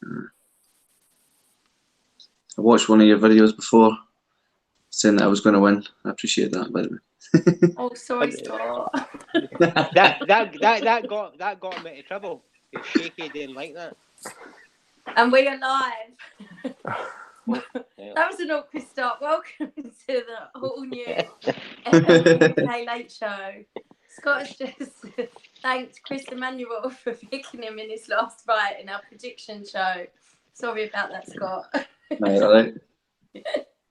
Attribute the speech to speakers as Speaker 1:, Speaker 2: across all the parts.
Speaker 1: I watched one of your videos before saying that I was going to win. I appreciate that, by the way.
Speaker 2: Oh, sorry, Scott.
Speaker 3: that got him into trouble. Shaky didn't like that.
Speaker 2: And we are live. That was an awkward start. Welcome to the all new MMA UK Late Show. Scott has just thanked Chris Emmanuel for picking him in his last fight in our prediction show. Sorry about that, Scott.
Speaker 1: Right, all right.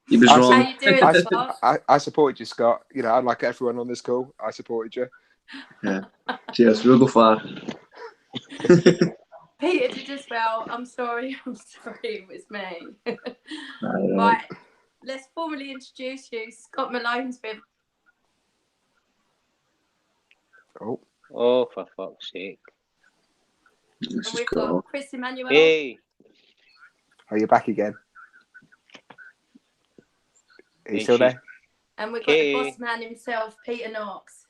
Speaker 1: He was wrong.
Speaker 2: How you doing, Scott?
Speaker 4: I supported you, Scott. You know, unlike everyone on this call, I supported you.
Speaker 1: Yeah. Cheers. We'll go far.
Speaker 2: Peter did as well. I'm sorry, it was me.
Speaker 1: Right.
Speaker 2: Right, let's formally introduce you. Scott Malone's been.
Speaker 3: Oh, for fuck's sake.
Speaker 2: And we've got Chris Emmanuel.
Speaker 3: Hey.
Speaker 4: Are you back again? Are you still there?
Speaker 2: And we've got the boss man himself, Peter Knox.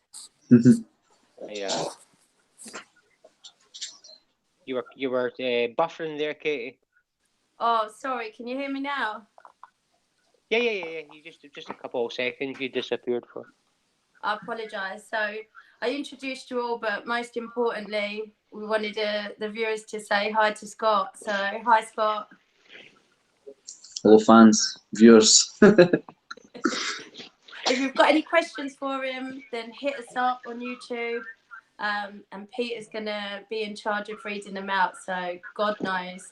Speaker 3: Yeah. You were buffering there, Katie.
Speaker 2: Oh, sorry. Can you hear me now?
Speaker 3: Yeah. You just a couple of seconds. You disappeared for.
Speaker 2: I apologise. So I introduced you all, but most importantly, we wanted the viewers to say hi to Scott. So hi, Scott.
Speaker 1: Hello, fans, viewers.
Speaker 2: If you've got any questions for him, then hit us up on YouTube. And Peter's going to be in charge of reading them out. So God knows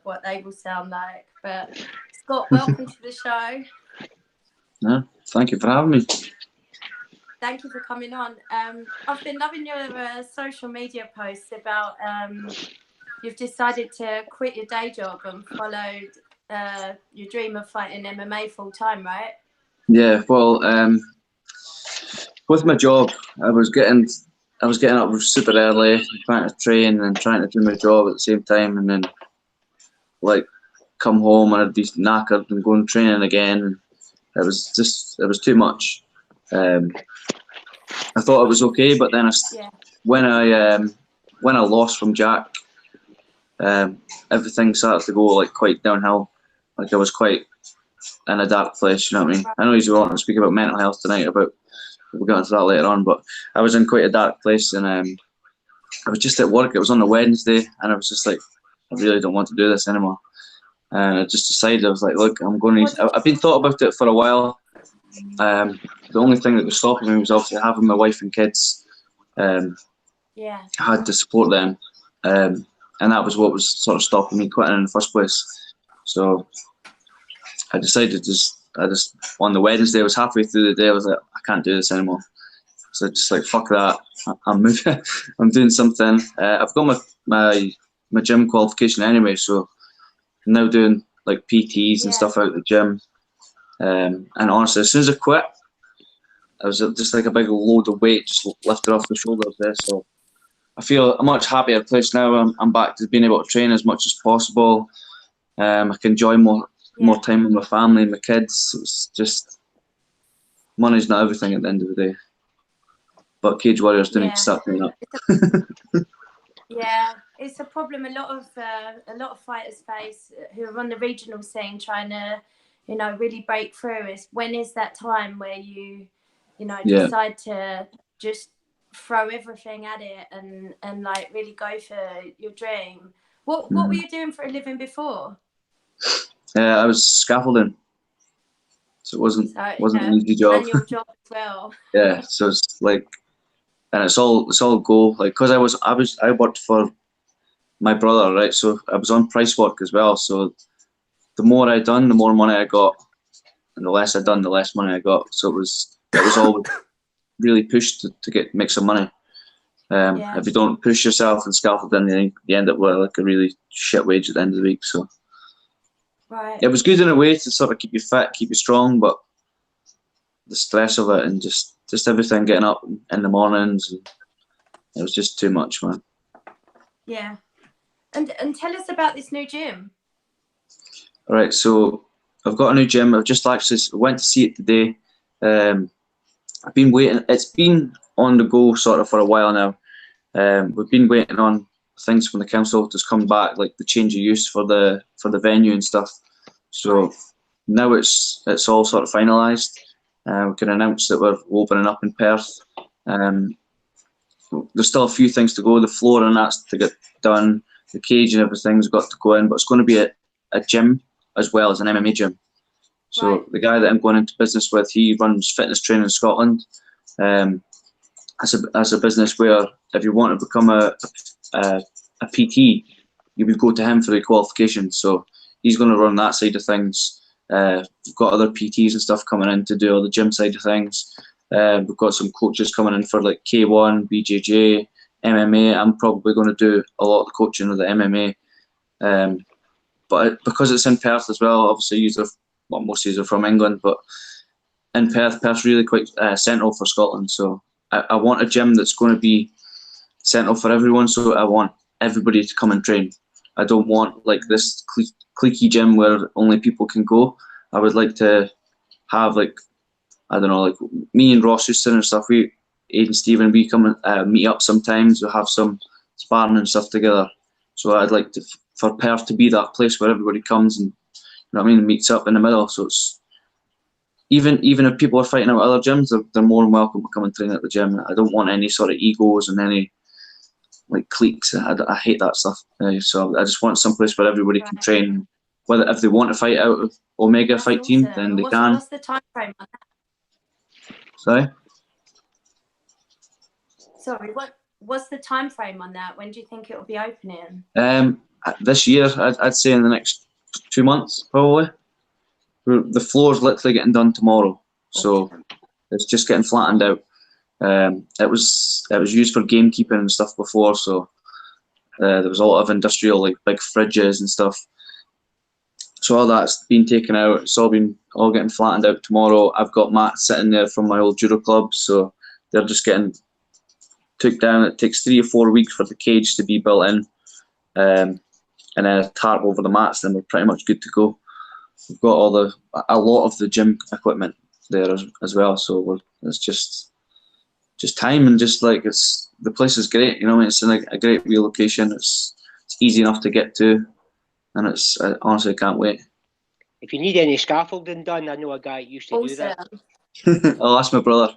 Speaker 2: what they will sound like. But Scott, welcome to the show.
Speaker 1: Yeah, thank you for having me.
Speaker 2: Thank you for coming on. I've been loving your social media posts about you've decided to quit your day job and followed your dream of fighting MMA full time, right?
Speaker 1: Yeah, well, with my job, I was getting up super early, trying to train and trying to do my job at the same time, and then like come home and I'd be knackered and going training again. It was too much. I thought it was okay, but then when I lost from Jack, everything started to go like quite downhill. Like I was quite in a dark place. You know what I mean? I know he's wanting to speak about mental health tonight. We'll get into that later on, but I was in quite a dark place, and I was just at work. It was on a Wednesday, and I was just like, I really don't want to do this anymore. And I just decided, I was like, look, I'm going to. I've been thought about it for a while. The only thing that was stopping me was obviously having my wife and kids. I had to support them, and that was what was sort of stopping me quitting in the first place. So I decided I just on the Wednesday, I was halfway through the day, I was like, I can't do this anymore. So just like, fuck that, I'm moving. I'm doing something. I've got my gym qualification anyway, so I'm now doing like PTs and stuff out at the gym. And honestly, as soon as I quit, I was just like a big load of weight just lifted off the shoulders there. So I feel a much happier place now. I'm back to being able to train as much as possible. I can enjoy more time with my family and my kids. It's just, money's not everything at the end of the day. But Cage Warriors didn't start doing that.
Speaker 2: Yeah, it's a problem a lot of fighters face who are on the regional scene trying to, really break through. Is when is that time where you decide to just throw everything at it and like really go for your dream. What were you doing for a living before?
Speaker 1: I was scaffolding, so it wasn't an easy job.
Speaker 2: Manual job as well.
Speaker 1: Yeah, so it's like, and it's all go, like, because I worked for my brother, right? So I was on price work as well. So the more I done, the more money I got, and the less I done, the less money I got. So it was always really pushed to make some money. If you don't push yourself and scaffold, then you end up with like a really shit wage at the end of the week. So it was good in a way to sort of keep you fit, keep you strong, but the stress of it and just everything, getting up in the mornings, and it was just too much, man.
Speaker 2: Yeah. And tell us about this new gym.
Speaker 1: All right, so I've got a new gym. I've just actually went to see it today. I've been waiting. It's been on the go sort of for a while now. We've been waiting on things from the council just come back, like the change of use for the venue and stuff. So now it's all sort of finalised. We can announce that we're opening up in Perth. There's still a few things to go. The floor and that's to get done. The cage and everything's got to go in, but it's going to be a gym as well as an MMA gym. So the guy that I'm going into business with, he runs fitness training in Scotland. As a business where if you want to become a PT, you would go to him for the qualification. So he's going to run that side of things. We've got other PTs and stuff coming in to do all the gym side of things. We've got some coaches coming in for like K1, BJJ, MMA. I'm probably going to do a lot of the coaching of the MMA. But because it's in Perth as well, obviously most of you are from England, but in Perth's really quite central for Scotland. So I want a gym that's going to be central for everyone. So I want everybody to come and train. I don't want like this cliquey gym where only people can go. I would like to have like, I don't know, like me and Ross Houston and stuff. Aidan Stephen, we come and meet up sometimes. We'll have some sparring and stuff together. So I'd like for Perth to be that place where everybody comes and, you know what I mean, meets up in the middle. So it's even if people are fighting out other gyms, they're more than welcome to come and train at the gym. I don't want any sort of egos and any like cliques. I hate that stuff. So I just want some place where everybody can train. Whether if they want to fight out of Omega fight team, then they can.
Speaker 2: What's the time frame on that? Sorry, what's the time frame on that? When do you think it will be opening?
Speaker 1: This year, I'd say in the next 2 months, probably. The floor's literally getting done tomorrow, so it's just getting flattened out. It was used for gamekeeping and stuff before, so there was a lot of industrial, like big fridges and stuff. So all that's been taken out. It's all getting flattened out tomorrow. I've got mats sitting there from my old judo club, so they're just getting took down. It takes 3 or 4 weeks for the cage to be built in, and then a tarp over the mats. Then we're pretty much good to go. We've got a lot of the gym equipment there as well. So it's just time and just like the place is great. You know, it's in a great relocation. It's easy enough to get to, and I honestly can't wait.
Speaker 3: If you need any scaffolding done, I know a guy that used to do that.
Speaker 1: I'll ask my brother.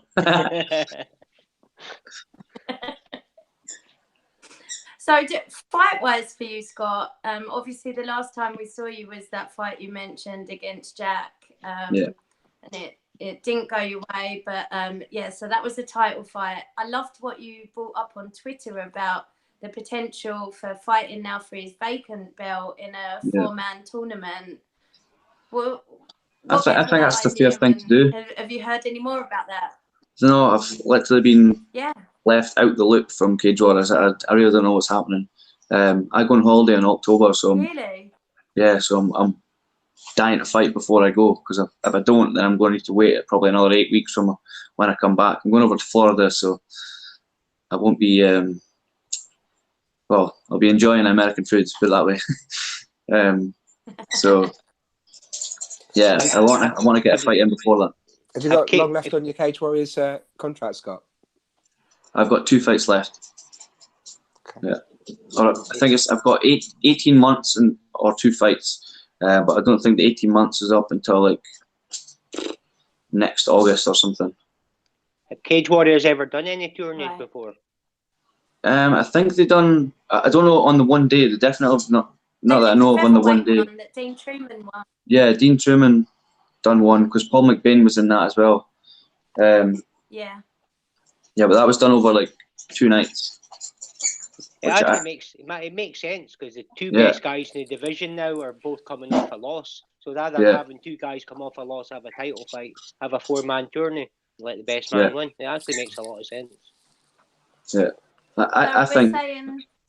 Speaker 2: So fight-wise for you, Scott, obviously the last time we saw you was that fight you mentioned against Jack. And it didn't go your way, but so that was the title fight. I loved what you brought up on Twitter about the potential for fighting now for his vacant belt in a 4-man tournament. Well,
Speaker 1: I think that's the fair thing to do.
Speaker 2: Have you heard any more about that?
Speaker 1: No, I've literally been left out the loop from Cage Warriors. I really don't know what's happening. I go on holiday in October, so I'm dying to fight before I go, because if I don't, then I'm going to need to wait probably another 8 weeks from when I come back. I'm going over to Florida, so I won't be. I'll be enjoying American food, put it that way. I want to get a fight in before that.
Speaker 4: Have you got long left on your Cage Warriors contract, Scott?
Speaker 1: I've got 2 fights left.
Speaker 4: Okay.
Speaker 1: Yeah, I think I've got 18 months or 2 fights, but I don't think the 18 months is up until like next August or something.
Speaker 3: Have Cage Warriors ever done any tourneys before?
Speaker 1: I think they done. I don't know on the one day. They definitely have not that I know of on the one day.
Speaker 2: That Dean Truman won.
Speaker 1: Yeah, Dean Truman done one because Paul McBain was in that as well.
Speaker 2: Yeah,
Speaker 1: but that was done over like 2 nights.
Speaker 3: It actually makes sense because the 2 best guys in the division now are both coming off a loss. So rather than having 2 guys come off a loss, have a title fight, have a 4-man tourney, and let the best man win. It actually makes a lot of sense.
Speaker 1: Yeah, I think.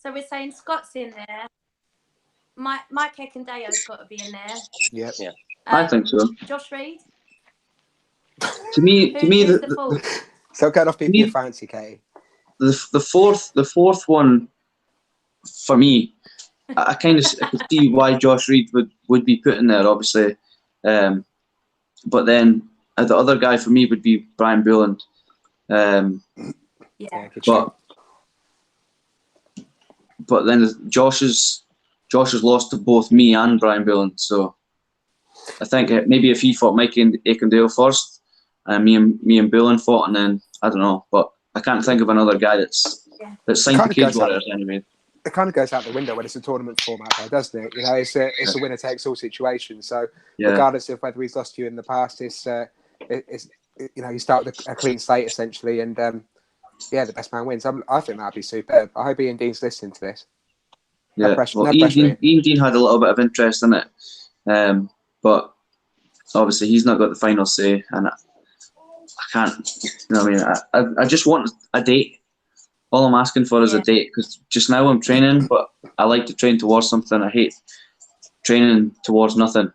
Speaker 2: We're saying Scott's in there. Mike Ekendayo's got to be in there.
Speaker 4: Yeah.
Speaker 1: I think so.
Speaker 2: Josh Reed.
Speaker 1: To me,
Speaker 2: the fourth?
Speaker 4: So get off people you fancy, Katie.
Speaker 1: The fourth one, for me, I kind of could see why Josh Reed would be put in there, obviously. But then the other guy for me would be Brian Booland. but then Josh has lost to both me and Brian Bullen, so I think maybe if he fought Mikey Aikendale first, and me and Bullen fought, and then I don't know, but I can't think of another guy that's signed to Cage Warriors anyway.
Speaker 4: It kind of goes out the window when it's a tournament format, though, doesn't it? You know, it's a winner takes all situation. So regardless of whether he's lost to you in the past, it's you know, you start with a clean slate essentially, and the best man wins. I think that'd be superb. I hope Ian Dean's listening to this.
Speaker 1: Yeah,
Speaker 4: no pressure,
Speaker 1: Ian Dean had a little bit of interest in it, but obviously he's not got the final say, and I can't. You know what I mean? I just want a date. All I'm asking for is a date, because just now I'm training, but I like to train towards something. I hate training towards nothing.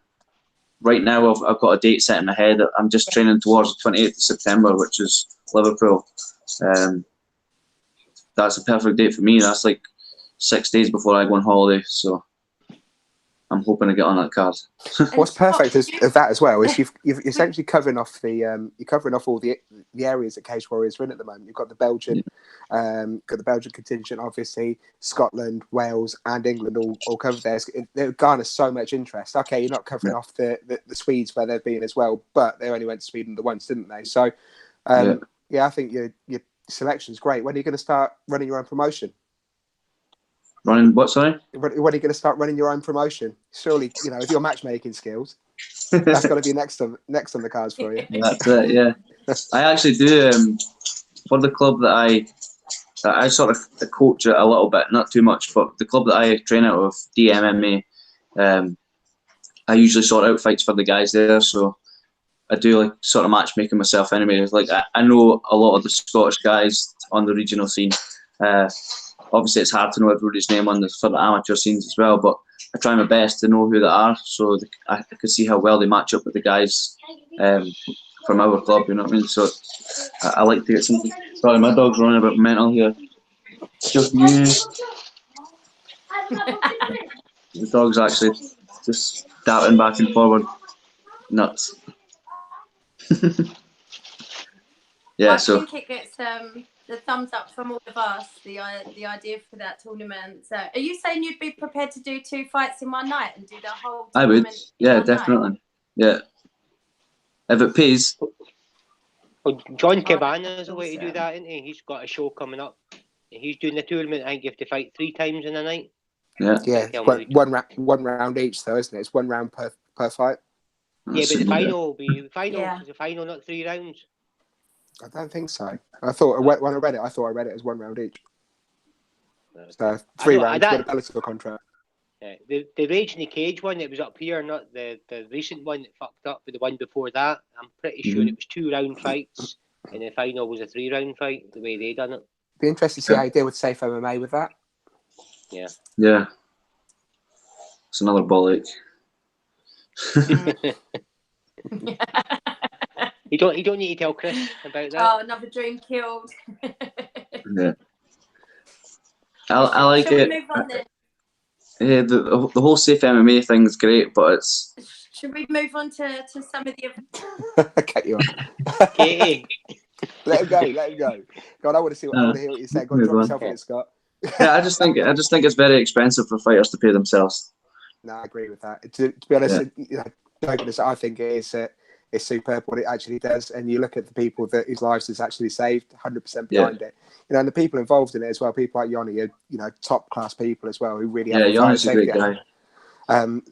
Speaker 1: Right now, I've got a date set in my head. I'm just training towards the 28th of September, which is Liverpool. That's a perfect date for me. That's like 6 days before I go on holiday, so I'm hoping to get on that card.
Speaker 4: What's perfect of that as well is you're essentially covering off all the areas that Cage Warriors are in at the moment. You've got the Belgian, contingent, obviously Scotland, Wales, and England all covered there. They garner so much interest. Okay, you're not covering off the Swedes where they've been as well, but they only went to Sweden the once, didn't they? So, I think your selection's great. When are you going to start running your own promotion?
Speaker 1: Running what, sorry?
Speaker 4: When are you going to start running your own promotion? Surely, you know, with your matchmaking skills, that's got to be next on the cards for you.
Speaker 1: That's it, yeah. I actually do, for the club that I sort of coach it a little bit, not too much, but the club that I train out of, MMA, I usually sort out fights for the guys there, so I do like sort of matchmaking myself anyway. Like I know a lot of the Scottish guys on the regional scene. Obviously, it's hard to know everybody's name on the sort of amateur scenes as well, but I try my best to know who they are, so I can see how well they match up with the guys from our club. You know what I mean? So I like to get something. Sorry, my dog's running a bit mental here. Just you. The dog's actually just darting back and forward. Nuts.
Speaker 2: I think it gets the thumbs up from all of us, the idea for that tournament. So are you saying you'd be prepared to do 2 fights in one night and do the whole tournament?
Speaker 1: I would, yeah, definitely. Night? Yeah. If it pays.
Speaker 3: Well, John Cabana is a way to do that, isn't he? He's got a show coming up. He's doing the tournament. I think you have to fight 3 times in a night.
Speaker 4: Yeah. One round each, though, isn't it? It's 1 round per fight.
Speaker 3: Yeah, but the final will be the final, not 3 rounds.
Speaker 4: I don't think so. I thought when I read it as 1 round each. So 3 rounds with a Bellator contract.
Speaker 3: Yeah, the Rage in the Cage one that was up here, not the recent one that fucked up, but the one before that. I'm pretty sure it was 2 round fights, and the final was a 3 round fight. The way they done it.
Speaker 4: Be interested to see how you deal with Safe MMA with that.
Speaker 3: Yeah.
Speaker 1: Yeah. It's another ball ache.
Speaker 3: You don't need to tell Chris about that.
Speaker 2: Oh, another dream killed.
Speaker 1: Yeah. I like it.
Speaker 2: Move on then?
Speaker 1: Yeah, the whole Safe MMA thing is great, but it's.
Speaker 2: Should we move on to some of the?
Speaker 4: Cut you off.
Speaker 3: Katie.
Speaker 4: Let him go. God, I want to hear what you say. Go and drop yourself in it, Scott.
Speaker 1: Yeah, I just think it's very expensive for fighters to pay themselves.
Speaker 4: No, I agree with that. To be honest, I think it is. It's superb what it actually does, and you look at the people that his lives has actually saved, 100% behind it. You know, and the people involved in it as well. People like Yanni are, top class people as well who really have
Speaker 1: Yanni's a great guy.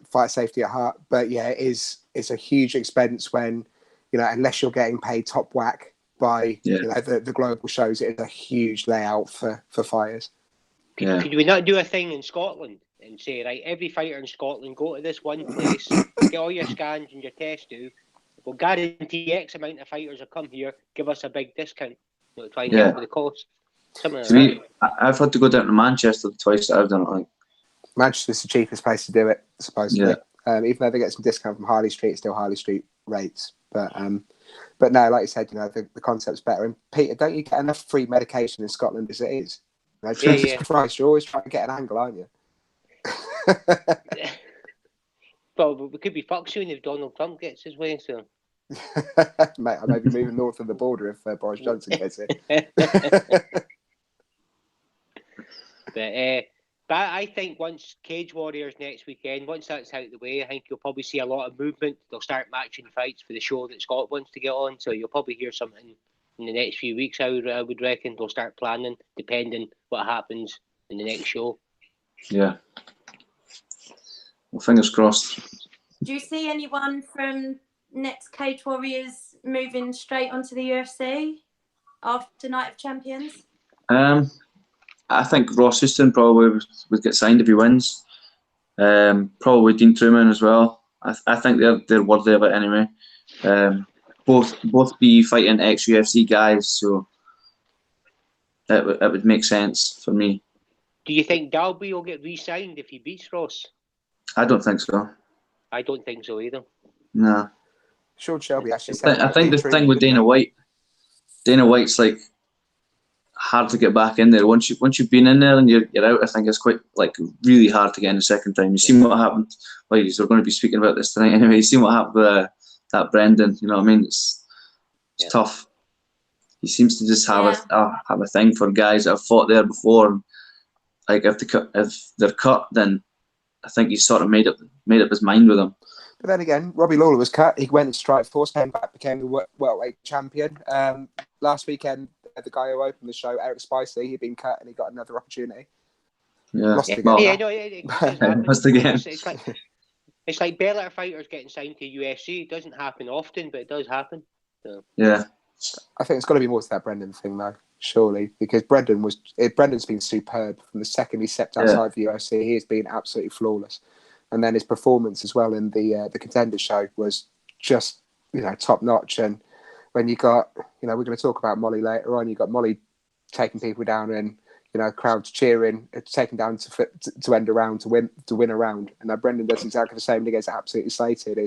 Speaker 4: Fight safety at heart. But yeah, it's a huge expense when, unless you're getting paid top whack by the global shows, it is a huge layout for fighters.
Speaker 3: Yeah. Could we not do a thing in Scotland and say, right, every fighter in Scotland go to this one place, get all your scans and your tests due. We'll guarantee X amount of fighters will come here, give us a big discount. Try and help with the cost. Something like that.
Speaker 1: I've had to go down to Manchester twice that I've done it. Like
Speaker 4: Manchester's the cheapest place to do it, supposedly. Yeah. Even though they get some discount from Harley Street, it's still Harley Street rates. But no, like you said, the concept's better. And Peter, don't you get enough free medication in Scotland as it is? Jesus Christ, you're always trying to get an angle, aren't you?
Speaker 3: Well, we could be fucked soon if Donald Trump gets his way, so.
Speaker 4: Mate, I may be moving north of the border if Boris Johnson gets it.
Speaker 3: But But I think once Cage Warriors next weekend, once that's out of the way, I think you'll probably see a lot of movement. They'll start matching fights for the show that Scott wants to get on. So you'll probably hear something in the next few weeks. I would reckon they'll start planning, depending what happens in the next show.
Speaker 1: Yeah. Well, fingers crossed.
Speaker 2: Do you see anyone from next Cage Warriors moving straight onto the UFC after Night of Champions?
Speaker 1: I think Ross Houston probably would get signed if he wins. Probably Dean Truman as well. I think they're worthy of it anyway. Both be fighting ex-UFC guys, so it would make sense for me.
Speaker 3: Do you think Dalby will get re-signed if he beats Ross?
Speaker 1: I don't think so.
Speaker 3: I don't think so either.
Speaker 1: No.
Speaker 4: Sean Shelby actually said
Speaker 1: I think the thing with Dana White's like hard to get back in there. Once you've been in there and you're out, I think it's quite like really hard to get in the second time. You seen what happened. Well, we're going to be speaking about this tonight anyway. You seen what happened with that Brendan. You know what I mean? It's tough. He seems to just have a thing for guys that have fought there before. Like if they're cut, then I think he's sort of made up his mind with them.
Speaker 4: But then again, Robbie Lawler was cut. He went to Strikeforce, came back, became the welterweight champion. Last weekend, the guy who opened the show, Eric Spicely, he'd been cut and he got another opportunity.
Speaker 1: Yeah,
Speaker 4: lost again.
Speaker 1: Lost again.
Speaker 3: It's like Bellator fighters getting signed to UFC. It doesn't happen often, but it does happen. So.
Speaker 1: Yeah.
Speaker 4: I think it's got to be more to that Brendan thing, though, surely, because Brendan's been superb from the second he stepped outside the UFC. He has been absolutely flawless. And then his performance as well in the Contender show was just, top notch. And when you got, we're going to talk about Molly later on. You got Molly taking people down and crowds cheering, taking down to end a round to win a round. And now Brendan does exactly the same. He gets absolutely slated.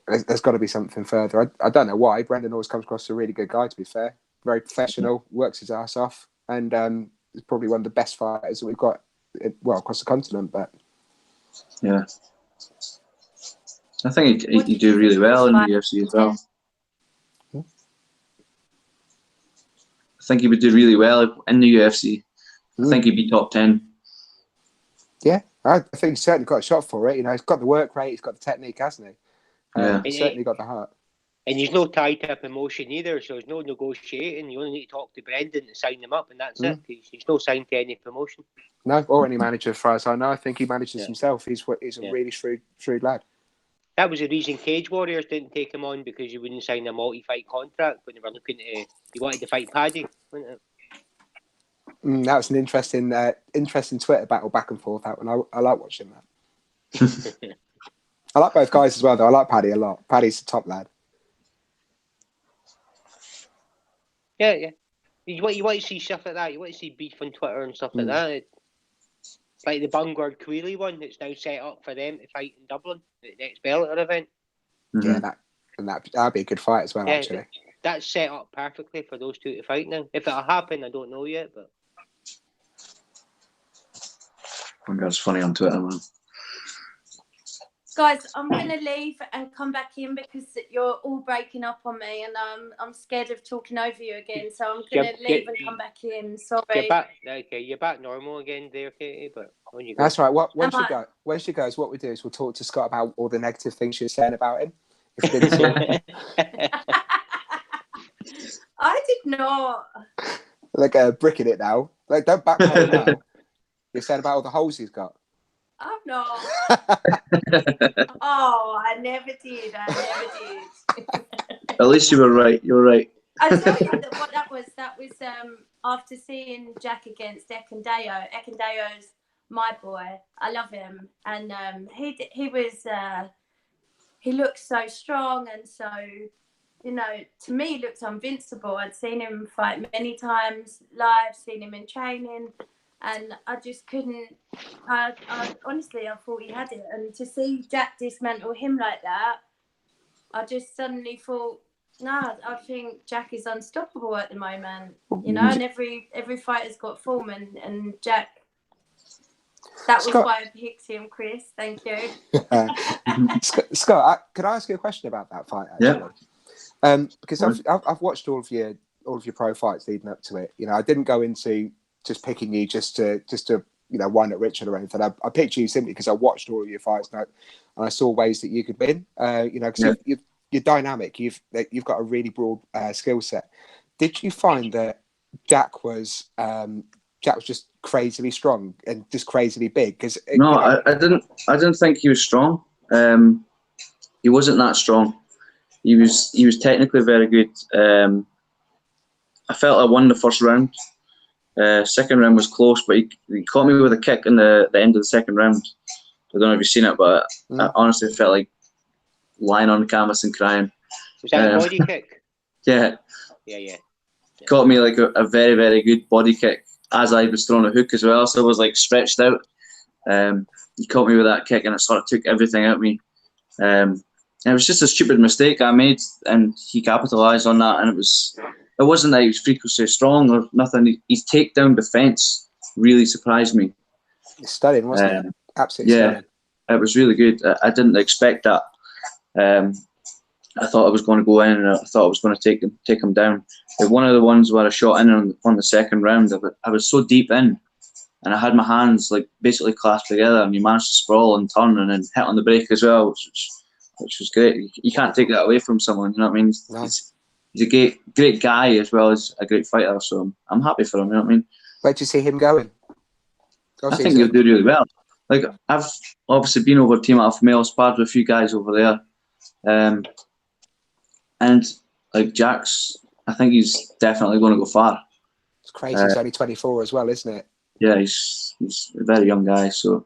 Speaker 4: There's got to be something further. I don't know why. Brendan always comes across as a really good guy. To be fair, very professional, works his ass off, and is probably one of the best fighters that we've got, across the continent. But
Speaker 1: yeah, I think he do really well in the UFC as well. I think he would do really well in the UFC. I think he'd be top 10.
Speaker 4: Yeah, I think he's certainly got a shot for it. He's got the work rate, he's got the technique, hasn't he? He's certainly got the heart.
Speaker 3: And he's no tied to a promotion either, so there's no negotiating. You only need to talk to Brendan to sign him up, and that's it. He's no signed to any promotion.
Speaker 4: No, or any manager, as far as I know. I think he manages himself. He's a really shrewd lad.
Speaker 3: That was the reason Cage Warriors didn't take him on, because he wouldn't sign a multi-fight contract when they were looking to. He wanted to fight Paddy, wasn't it?
Speaker 4: That was an interesting Twitter battle back and forth. That one, I like watching that. I like both guys as well, though. I like Paddy a lot. Paddy's a top lad.
Speaker 3: Yeah. You want to see stuff like that. You want to see beef on Twitter and stuff like that. It's like the Bungard Quealy one that's now set up for them to fight in Dublin at the next Bellator event.
Speaker 4: Yeah, that'd be a good fight as well, actually.
Speaker 3: That's set up perfectly for those two to fight now. If it'll happen, I don't know yet, but
Speaker 1: Bungard's funny on Twitter, man.
Speaker 2: Guys, I'm going to leave and come back in because you're all breaking up on me and I'm scared of talking over you again. So I'm going to leave and come back in. Sorry.
Speaker 3: You're back normal again there, Katie. But when you go.
Speaker 4: That's right. When she goes, what we do is we'll talk to Scott about all the negative things she was saying about him.
Speaker 2: I did not.
Speaker 4: Like bricking it now. Like, don't backpedal now. You're saying about all the holes he's got.
Speaker 2: I'm not. Oh, I never did.
Speaker 1: At least you were right. You were right.
Speaker 2: I tell you what that was after seeing Jack against Ekandeo. Ekandeo's my boy. I love him, and he looked so strong and so, to me he looked invincible. I'd seen him fight many times live, seen him in training. And I just couldn't. I honestly, I thought he had it. And to see Jack dismantle him like that, I just suddenly thought, I think Jack is unstoppable at the moment. And every fighter's got form, and Jack. That was
Speaker 4: Scott,
Speaker 2: why I picked him, Chris. Thank you.
Speaker 4: Scott, could I ask you a question about that fight? Actually? Yeah. Because I've watched all of your pro fights leading up to it. I didn't go into just picking you just to one at Richard or anything. I picked you simply because I watched all of your fights and I saw ways that you could win. Because you're dynamic. You've got a really broad skill set. Did you find that Jack was just crazily strong and just crazily big? Because
Speaker 1: I didn't think he was strong. He wasn't that strong. He was technically very good. I felt I won the first round. Second round was close, but he caught me with a kick in the end of the second round. I don't know if you've seen it, but I honestly felt like lying on the canvas and crying.
Speaker 3: Was that a body kick?
Speaker 1: Yeah.
Speaker 3: Yeah.
Speaker 1: Caught me like a very, very good body kick as I was throwing a hook as well, so I was like stretched out. He caught me with that kick and it sort of took everything out of me. It was just a stupid mistake I made, and he capitalised on that. And it wasn't that he was freakishly strong or nothing. His takedown defence really surprised me.
Speaker 4: It's stunning, wasn't it? Absolutely stunning.
Speaker 1: It was really good. I didn't expect that. I thought I was going to go in, and I thought I was going to take him down. But one of the ones where I shot in on the second round, I was so deep in, and I had my hands like basically clasped together, and he managed to sprawl and turn and then hit on the break as well, which was great. You can't take that away from someone. You know what I mean? He's a great guy as well as a great fighter. So I'm happy for him. You know what I mean?
Speaker 4: Where do you see him going?
Speaker 1: I think he'll do really well. Like, I've obviously been over Team Alpha Male, sparred with a few guys over there, and like Jack's, I think he's definitely going to go far.
Speaker 4: It's crazy. He's only 24 as well, isn't it?
Speaker 1: Yeah, he's a very young guy. So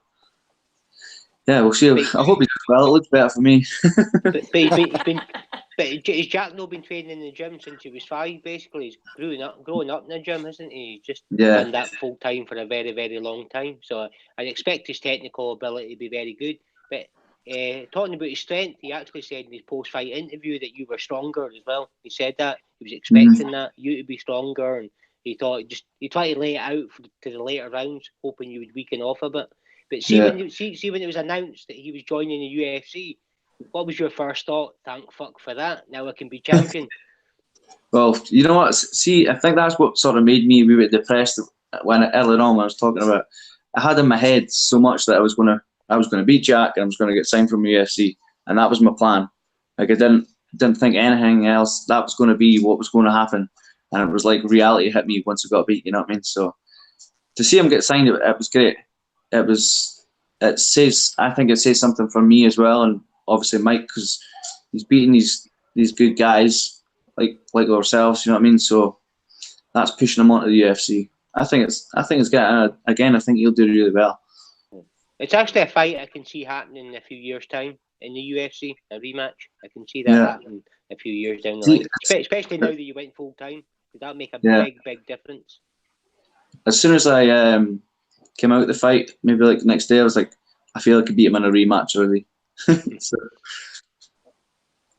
Speaker 1: yeah, we'll see. I hope he does well. It looks better for me.
Speaker 3: But has Jack not been training in the gym since he was 5? Basically, he's growing up in the gym, hasn't he? He's just done that full time for a very, very long time. So I expect his technical ability to be very good. But talking about his strength, he actually said in his post-fight interview that you were stronger as well. He said that he was expecting that you to be stronger, and he thought he tried to lay it out to the later rounds, hoping you would weaken off a bit. But see when it was announced that he was joining the UFC. What was your first thought? Thank fuck for that. Now I can be champion.
Speaker 1: Well, you know what? See, I think that's what sort of made me a wee bit depressed when earlier on when I was talking about. I had in my head so much that I was gonna beat Jack and I was gonna get signed from the UFC, and that was my plan. Like I didn't think anything else. That was going to be what was going to happen, and it was like reality hit me once I got beat. You know what I mean? So to see him get signed, it was great. I think it says something for me as well, and obviously Mike, because he's beating these good guys like ourselves, you know what I mean? So that's pushing him onto the UFC. I think it's getting again. I think he'll do really well.
Speaker 3: It's actually a fight I can see happening in a few years' time in the UFC, a rematch. I can see that happening a few years down the line, especially now that you went full time. Would that make a big difference?
Speaker 1: As soon as I came out of the fight, maybe like the next day, I was like, I feel I could beat him in a rematch already. So,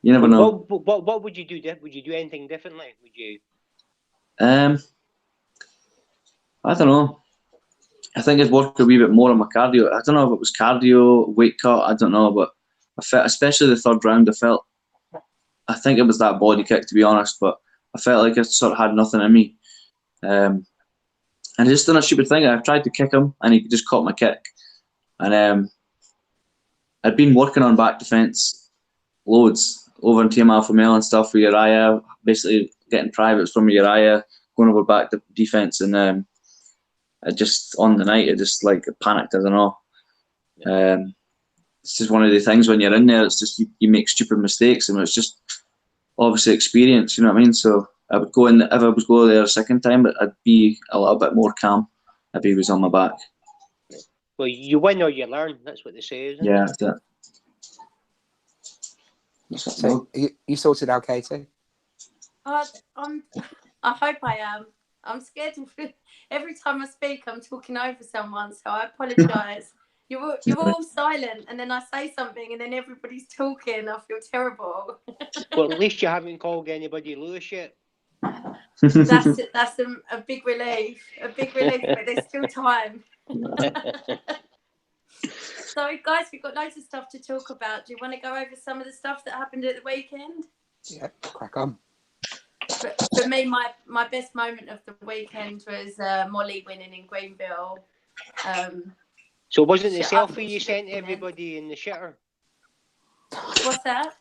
Speaker 1: you never know.
Speaker 3: What would you do? Would you do anything differently? Would you?
Speaker 1: I don't know. I think I'd work a wee bit more on my cardio. I don't know if it was cardio, weight cut. I don't know, but I felt, especially the third round, I think it was that body kick, to be honest. But I felt like I sort of had nothing in me, and I just done a stupid thing. I tried to kick him, and he just caught my kick, and I'd been working on back defence loads over in Team Alpha Male and stuff with Uriah, basically getting privates from Uriah, going over back to defence, and I just on the night I just like panicked. I don't know. It's just one of the things when you're in there. It's just you make stupid mistakes, and it's just obviously experience. You know what I mean? So I would go in if I was going there a second time, but I'd be a little bit more calm if he was on my back.
Speaker 3: Well, you win or you learn. That's what they say, isn't it?
Speaker 1: Yeah, that's it.
Speaker 4: So you sorted out, Katie?
Speaker 2: I hope I am. I'm scared. Every time I speak, I'm talking over someone, so I apologise. You're all silent, and then I say something, and then everybody's talking. I feel terrible.
Speaker 3: Well, at least you haven't called anybody Lewis yet.
Speaker 2: That's a big relief. A big relief, but there's still time. So, guys, we've got loads of stuff to talk about. Do you want to go over some of the stuff that happened at the weekend?
Speaker 4: Yeah, crack on.
Speaker 2: For me, my best moment of the weekend was Molly winning in Greenville.
Speaker 3: So wasn't the selfie you sent everybody in the shitter?
Speaker 2: What's that?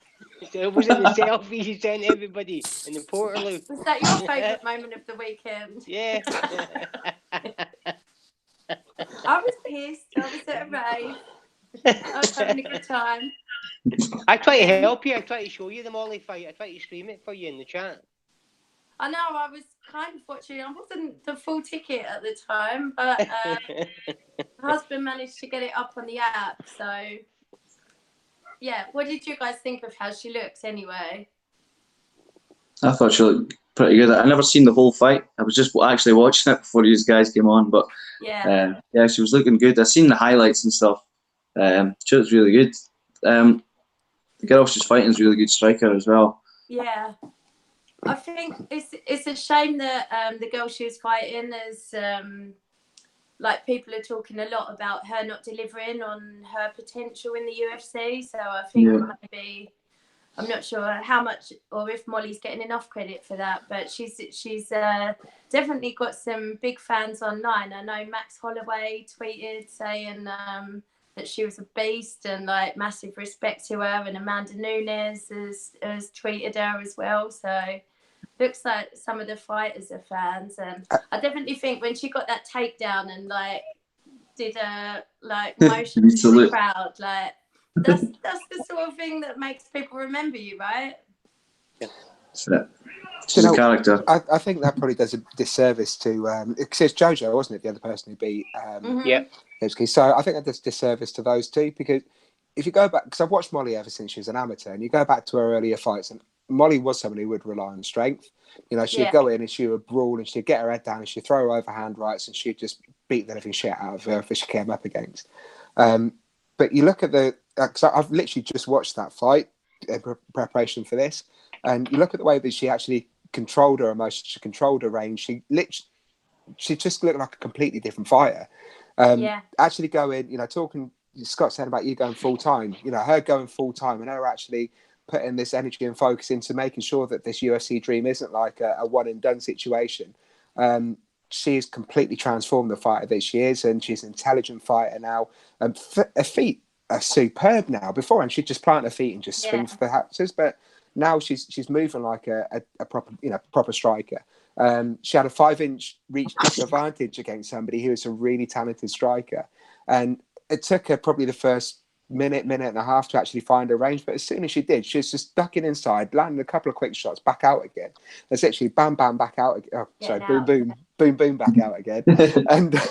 Speaker 3: It wasn't the selfie you sent everybody in the Porterloo.
Speaker 2: Was that your favourite moment of the weekend?
Speaker 3: Yeah.
Speaker 2: I was pissed. I was at a rave. I was having a good time.
Speaker 3: I try to help you. I try to show you the Molly fight. I try to stream it for you in the chat.
Speaker 2: I know. I was kind of watching. I wasn't the full ticket at the time, but my husband managed to get it up on the app. So, yeah. What did you guys think of how she looks anyway?
Speaker 1: I thought she looked pretty good. I never seen the whole fight. I was just actually watching it before you guys came on. But
Speaker 2: yeah,
Speaker 1: she was looking good. I seen the highlights and stuff. She was really good. The girl she's fighting is a really good striker as well.
Speaker 2: Yeah. I think it's a shame that the girl she was fighting is like people are talking a lot about her not delivering on her potential in the UFC. So I think maybe I'm not sure how much or if Molly's getting enough credit for that, but she's definitely got some big fans online. I know Max Holloway tweeted saying that she was a beast and like massive respect to her, and Amanda Nunes has tweeted her as well. So looks like some of the fighters are fans, and I definitely think when she got that takedown and like did a like motion to the crowd, like that's the sort of thing that makes people remember you, right?
Speaker 3: Yeah.
Speaker 1: She's a character.
Speaker 4: I think that probably does a disservice to because it's JoJo, wasn't it, the other person who beat
Speaker 3: yeah.
Speaker 4: So I think that does disservice to those two, because if you go back, because I've watched Molly ever since she was an amateur, and you go back to her earlier fights, and Molly was somebody who would rely on strength. You know, she'd go in and she would brawl and she'd get her head down and she'd throw her overhand rights and she'd just beat the living shit out of her if she came up against. But you look at because I've literally just watched that fight in preparation for this, and you look at the way that she actually controlled her emotions, she controlled her range. She just looked like a completely different fighter. Actually going, talking, Scott said about you going full time, her going full time and her actually putting this energy and focus into making sure that this UFC dream isn't like a one and done situation. She's completely transformed the fighter that she is, and she's an intelligent fighter now. Her feet are superb now. Beforehand, she'd just plant her feet and just swing for the houses, but now she's moving like a proper striker. She had a 5-inch reach disadvantage against somebody who was a really talented striker, and it took her probably the first minute and a half to actually find her range. But as soon as she did, she was just ducking inside, landing a couple of quick shots, back out again. It's literally bam, bam, back out again. Oh, sorry, boom, boom, boom, boom, back out again. And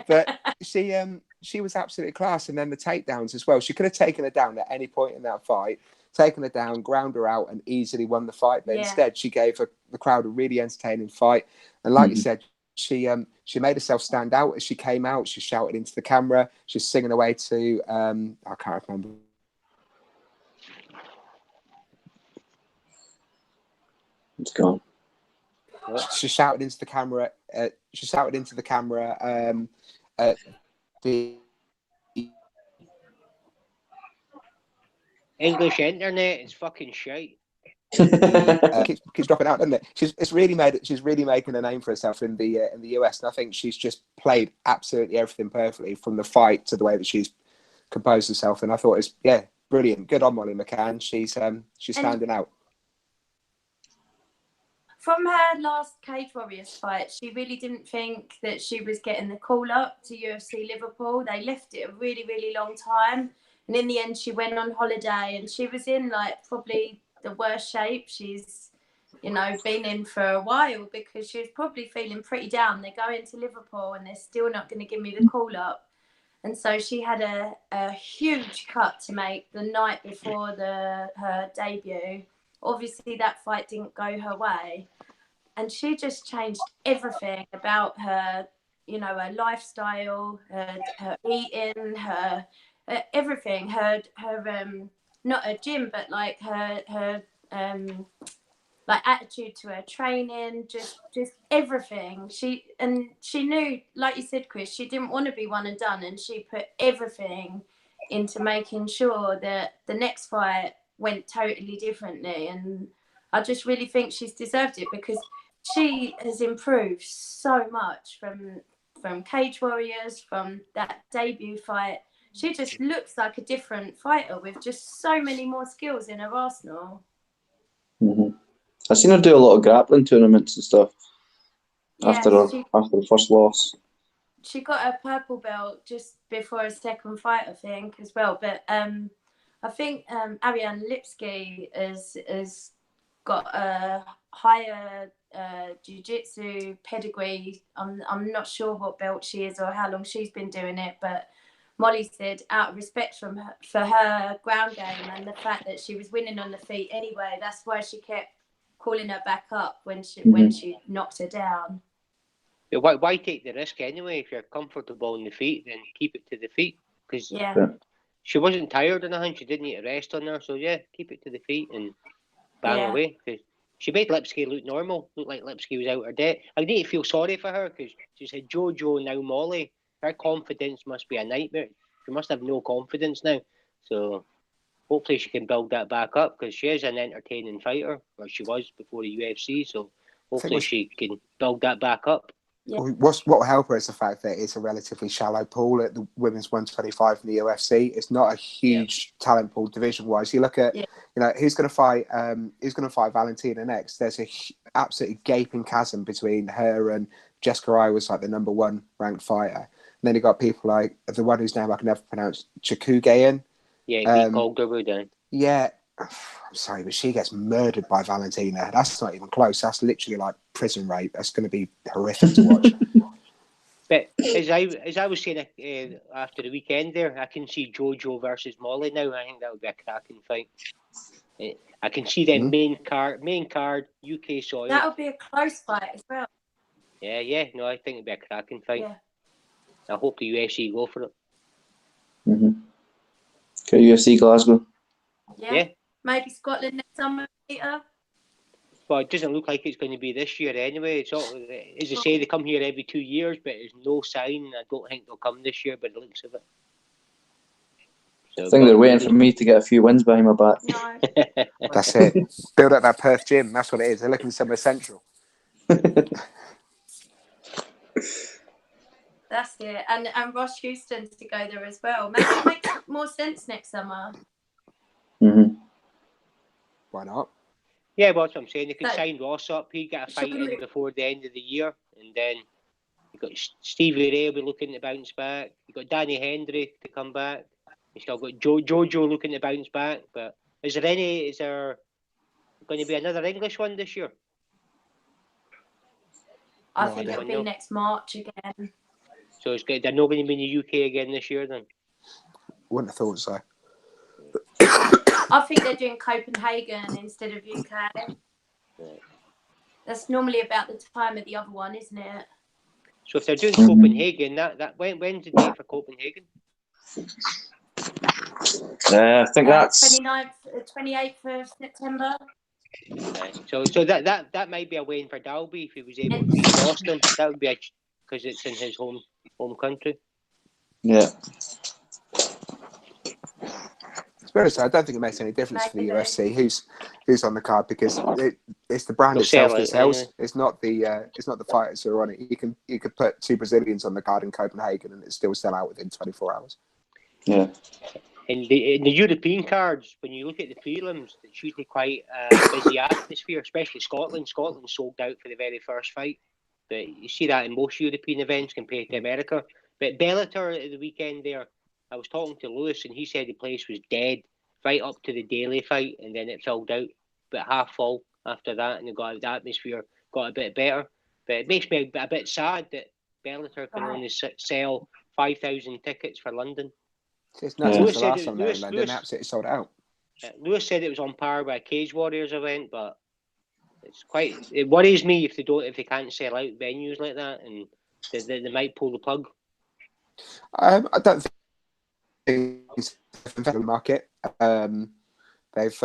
Speaker 4: but she was absolutely class. And then the takedowns as well. She could have taken her down at any point in that fight, taken her down, ground her out, and easily won the fight. But instead, she gave the crowd a really entertaining fight. And like you said, she made herself stand out as she came out. She shouted into the camera. She's singing away to I can't remember.
Speaker 1: It's gone.
Speaker 4: She shouted into the camera. The
Speaker 3: English internet is fucking shite.
Speaker 4: keeps dropping out, doesn't it? She's really making a name for herself in the US, and I think she's just played absolutely everything perfectly, from the fight to the way that she's composed herself. And I thought it was brilliant. Good on Molly McCann. She's standing out.
Speaker 2: From her last Cage Warriors fight, she really didn't think that she was getting the call up to UFC Liverpool. They left it a really, really long time, and in the end, she went on holiday, and she was in like probably the worst shape she's been in for a while, because she was probably feeling pretty down. They're going to Liverpool and they're still not going to give me the call up, and so she had a huge cut to make the night before her debut. Obviously that fight didn't go her way, and she just changed everything about her, her lifestyle, her eating, her everything, her not her gym, but like her like attitude to her training, just everything. She knew, like you said, Chris, she didn't want to be one and done, and she put everything into making sure that the next fight went totally differently. And I just really think she's deserved it, because she has improved so much from from Cage Warriors, from that debut fight. She just looks like a different fighter with just so many more skills in her arsenal.
Speaker 1: Mm-hmm. I've seen her do a lot of grappling tournaments and stuff after the first loss.
Speaker 2: She got a purple belt just before her second fight, I think, as well. But I think Ariane Lipski has got a higher jiu-jitsu pedigree. I'm not sure what belt she is or how long she's been doing it, but Molly said out of respect for her ground game and the fact that she was winning on the feet anyway, that's why she kept calling her back up when she knocked her down.
Speaker 3: Yeah, why take the risk anyway? If you're comfortable in the feet, then keep it to the feet. Because she wasn't tired or nothing. She didn't need a rest on her. So yeah, keep it to the feet and bang away. Cause she made Lipski look normal. Looked like Lipski was out her depth. I need to feel sorry for her because she said Jojo, now Molly. Her confidence must be a nightmare. She must have no confidence now. So hopefully she can build that back up because she is an entertaining fighter, or she was before the UFC. So hopefully she can build that back up.
Speaker 2: Yeah.
Speaker 4: What will help her is the fact that it's a relatively shallow pool at the women's 125 in the UFC. It's not a huge talent pool division-wise. You look at, who's going to fight Valentina next. There's a absolutely gaping chasm between her and Jessica Eye was like the number one ranked fighter. And then you got people like the one whose name I can never pronounce, Chikugayan.
Speaker 3: Yeah, Calderwood.
Speaker 4: Yeah, I'm sorry, but she gets murdered by Valentina. That's not even close. That's literally like prison rape. That's going to be horrific to watch.
Speaker 3: But as I was saying after the weekend there, I can see Jojo versus Molly now. I think that would be a cracking fight. I can see them main card UK soil.
Speaker 2: That would be a close fight as well.
Speaker 3: Yeah. No, I think it'd be a cracking fight.
Speaker 2: Yeah.
Speaker 3: I hope the UFC go for it.
Speaker 1: Mm-hmm. Okay, UFC Glasgow.
Speaker 2: Yeah. Maybe Scotland next summer, Peter.
Speaker 3: Well, it doesn't look like it's going to be this year anyway. It's all, as I say, they come here every 2 years, but there's no sign. I don't think they'll come this year by the looks of it. So,
Speaker 1: I think they're waiting for me to get a few wins behind my back.
Speaker 2: No.
Speaker 4: That's it. Build up that Perth gym. That's what it is. They're looking somewhere central.
Speaker 2: That's it. And Ross Houston to go there as well. Maybe it makes more sense next summer.
Speaker 1: Mm-hmm.
Speaker 4: Why not?
Speaker 3: Yeah, well, that's what I'm saying. They could sign Ross up. He'd get a fight in before the end of the year. And then you've got Stevie Ray will be looking to bounce back. You've got Danny Hendry to come back. You've still got Jojo looking to bounce back. But is there going to be another English one this year?
Speaker 2: I think it'll be next March again.
Speaker 3: So they're not going to be in the UK again this year then?
Speaker 4: Wouldn't have thought so.
Speaker 2: I think they're doing Copenhagen instead of UK. That's normally about the time of the other one, isn't it?
Speaker 3: So if they're doing Copenhagen, when's the date for Copenhagen?
Speaker 1: I think that's
Speaker 2: 28th of September.
Speaker 3: So that might be a win for Dalby if he was able to beat Boston. That would be because it's in his home country.
Speaker 1: Yeah.
Speaker 4: To be honest, I don't think it makes any difference for the UFC who's on the card because it's the brand itself that sells. Anyway. It's not the fighters who are on it. You could put two Brazilians on the card in Copenhagen and it still sell out within 24 hours.
Speaker 1: Yeah.
Speaker 3: In the European cards, when you look at the prelims, it's usually quite a busy atmosphere, especially Scotland. Scotland sold out for the very first fight. But you see that in most European events compared to America. But Bellator at the weekend there, I was talking to Lewis and he said the place was dead right up to the Daly fight and then it filled out, but half full after that and the atmosphere got a bit better. But it makes me a bit sad that Bellator can only sell 5,000 tickets for London.
Speaker 4: It's nuts. Lewis said it was absolutely sold out.
Speaker 3: Lewis said it was on par with a Cage Warriors event, but it worries me if they can't sell out venues like that and they might pull the plug.
Speaker 4: I don't think it's the market. They've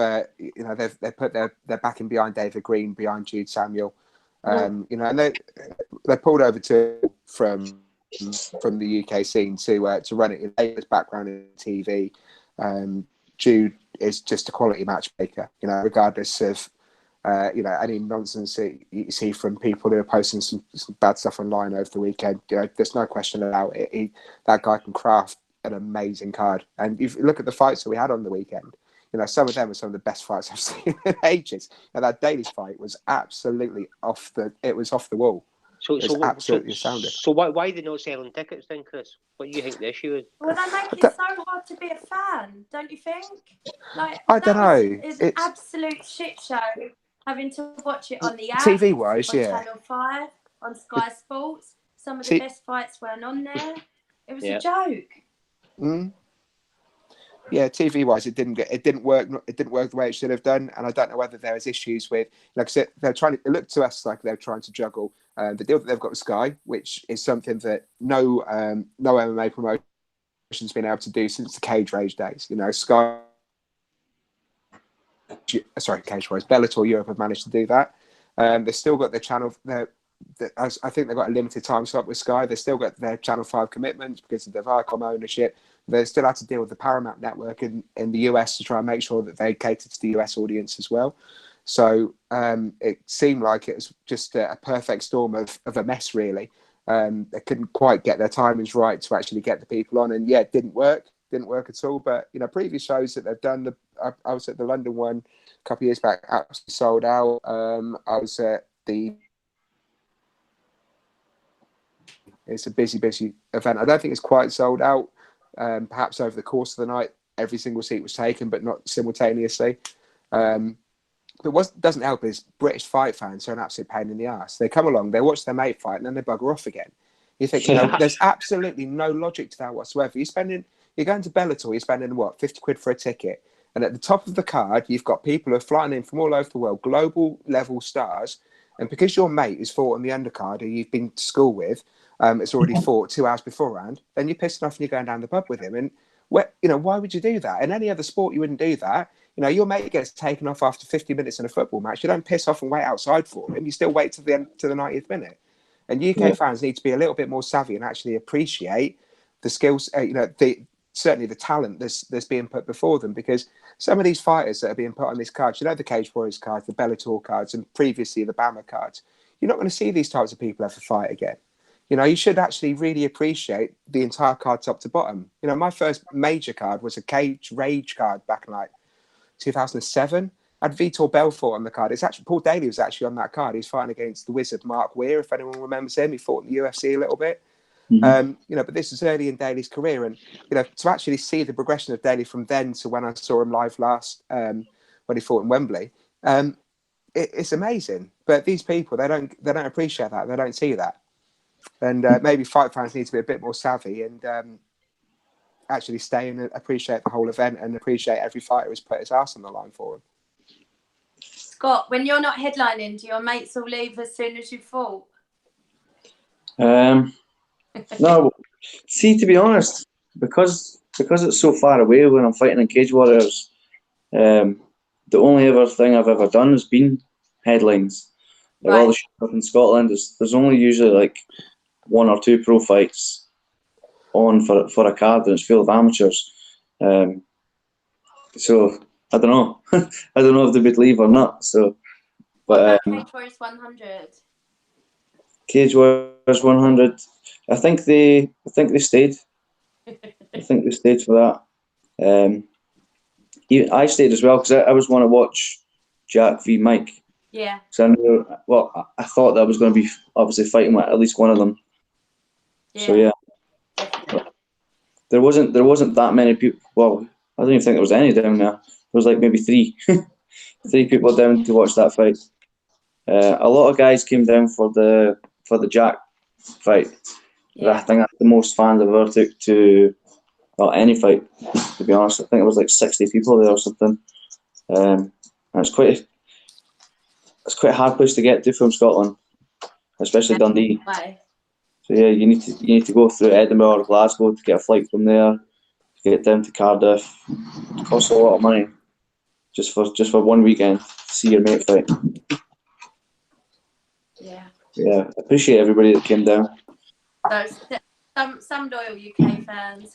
Speaker 4: put their backing behind David Green, behind Jude Samuel. And they pulled over from the UK scene to run it in his background in TV. Jude is just a quality matchmaker, regardless of You know, any nonsense that you see from people who are posting some bad stuff online over the weekend, you know, there's no question about it. That guy can craft an amazing card. And if you look at the fights that we had on the weekend, you know, some of them are some of the best fights I've seen in ages. And that Daly's fight was absolutely off the wall.
Speaker 3: So why they not selling tickets then, Chris? What do you think the issue is?
Speaker 2: Well, they make it so hard to be a fan, don't you think? Like,
Speaker 4: I don't know.
Speaker 2: It's an absolute shit show having to watch it on the app,
Speaker 4: TV wise,
Speaker 2: on
Speaker 4: yeah.
Speaker 2: Channel 5, on Sky Sports. Some of the best fights weren't on there. It was a joke.
Speaker 4: Mm. Yeah, TV wise, it didn't work. It didn't work the way it should have done, and I don't know whether there was issues with, like I said, it looked to us like they're trying to juggle the deal that they've got with Sky, which is something that no MMA promotion's been able to do since the Cage Rage days. You know, Cage Rage, Bellator Europe have managed to do that. They've still got their channel. I think they've got a limited time slot with Sky. They've still got their Channel 5 commitments because of the Viacom ownership. They still have to deal with the Paramount network in the US to try and make sure that they cater to the US audience as well. So it seemed like it was just a perfect storm of a mess, really. They couldn't quite get their timings right to actually get the people on. And yeah, it didn't work at all. But, you know, previous shows that they've done, I was at the London one a couple of years back, absolutely sold out. I was at it's a busy event. I don't think it's quite sold out. Perhaps over the course of the night, every single seat was taken, but not simultaneously. But what doesn't help is British fight fans are an absolute pain in the ass. They come along, they watch their mate fight, and then they bugger off again. You think, you know, there's absolutely no logic to that whatsoever. You're going to Bellator, you're spending, what, 50 quid for a ticket. And at the top of the card, you've got people who are flying in from all over the world, global level stars. And because your mate is fought on the undercard who you've been to school with, it's already fought 2 hours beforehand, then you're pissed off and you're going down the pub with him. And, you know, why would you do that? In any other sport, you wouldn't do that. You know, your mate gets taken off after 50 minutes in a football match. You don't piss off and wait outside for him. You still wait to the 90th minute. And UK fans need to be a little bit more savvy and actually appreciate the skills, you know, certainly the talent that's being put before them, because some of these fighters that are being put on this card, you know, the Cage Warriors cards, the Bellator cards, and previously the Bama cards, you're not going to see these types of people ever fight again. You know, you should actually really appreciate the entire card top to bottom. You know, my first major card was a Cage Rage card back in like 2007. I had Vitor Belfort on the card. It's actually Paul Daly was actually on that card. He's fighting against the Wizard Mark Weir, if anyone remembers him. He fought in the UFC a little bit. You know, but this is early in Daly's career, and you know, to actually see the progression of Daly from then to when I saw him live last, when he fought in Wembley, it's amazing. But these people, they don't appreciate that. They don't see that, and maybe fight fans need to be a bit more savvy and actually stay and appreciate the whole event and appreciate every fighter who's put his ass on the line for him.
Speaker 2: Scott, when you're not headlining, do your mates all leave as soon as you fought?
Speaker 1: No, see, to be honest, because it's so far away when I'm fighting in Cage Warriors, the only other thing I've ever done has been headlines. Like all the shit up in Scotland, there's only usually like 1 or 2 pro fights on for a card, and it's full of amateurs. So I don't know. I don't know if they would leave or not. So, but
Speaker 2: Cage Warriors 100.
Speaker 1: Cage Warriors 100. I think they stayed. I think they stayed for that. I stayed as well because I always want to watch Jack v Mike.
Speaker 2: Yeah.
Speaker 1: So I thought that I was going to be obviously fighting with at least one of them. Yeah. So yeah. There wasn't that many people. Well, I don't even think there was any down there. There was like maybe 3 people down to watch that fight. A lot of guys came down for the Jack fight. Yeah. I think that's the most fans I've ever took to any fight, to be honest. I think it was like 60 people there or something. And it's quite a hard place to get to from Scotland, especially Dundee. So yeah, you need to go through Edinburgh or Glasgow to get a flight from there to get down to Cardiff. It costs a lot of money just for one weekend to see your mate fight.
Speaker 2: Yeah.
Speaker 1: Yeah, I appreciate everybody that came down.
Speaker 2: Some loyal UK fans.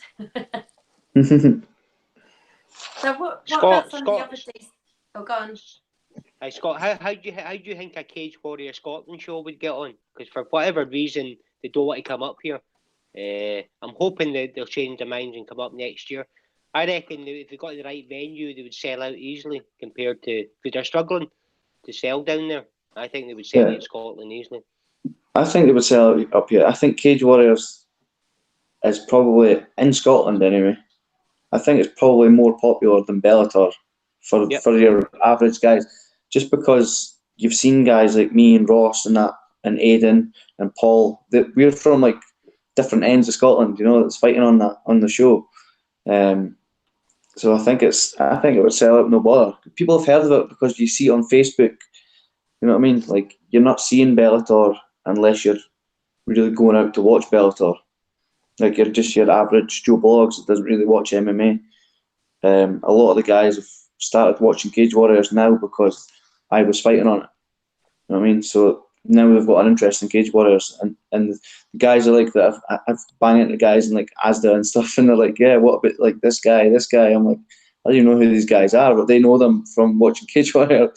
Speaker 2: So what
Speaker 3: Scott,
Speaker 2: about some of the other days? Oh, go on.
Speaker 3: Hey Scott, how do you think a Cage Warrior Scotland show would get on? Because for whatever reason they don't want to come up here. I'm hoping that they'll change their minds and come up next year. I reckon if they got the right venue, they would sell out easily compared to, because they're struggling to sell down there. I think they would sell it in Scotland easily.
Speaker 1: I think they would sell it up here. I think Cage Warriors is probably, in Scotland anyway, I think it's probably more popular than Bellator for your average guys. Just because you've seen guys like me and Ross and that, and Aidan and Paul, that we're from like different ends of Scotland, you know, that's fighting on the show. So I think it would sell out no bother. People have heard of it because you see it on Facebook. You know what I mean? Like, you're not seeing Bellator unless you're really going out to watch Bellator. Like, you're just your average Joe Blogs that doesn't really watch MMA. A lot of the guys have started watching Cage Warriors now because I was fighting on it. You know what I mean? So now we've got an interest in Cage Warriors, and the guys are like that. I've banged into guys in like Asda and stuff, and they're like, "Yeah, what about like this guy?" I'm like, I don't even know who these guys are, but they know them from watching Cage Warrior.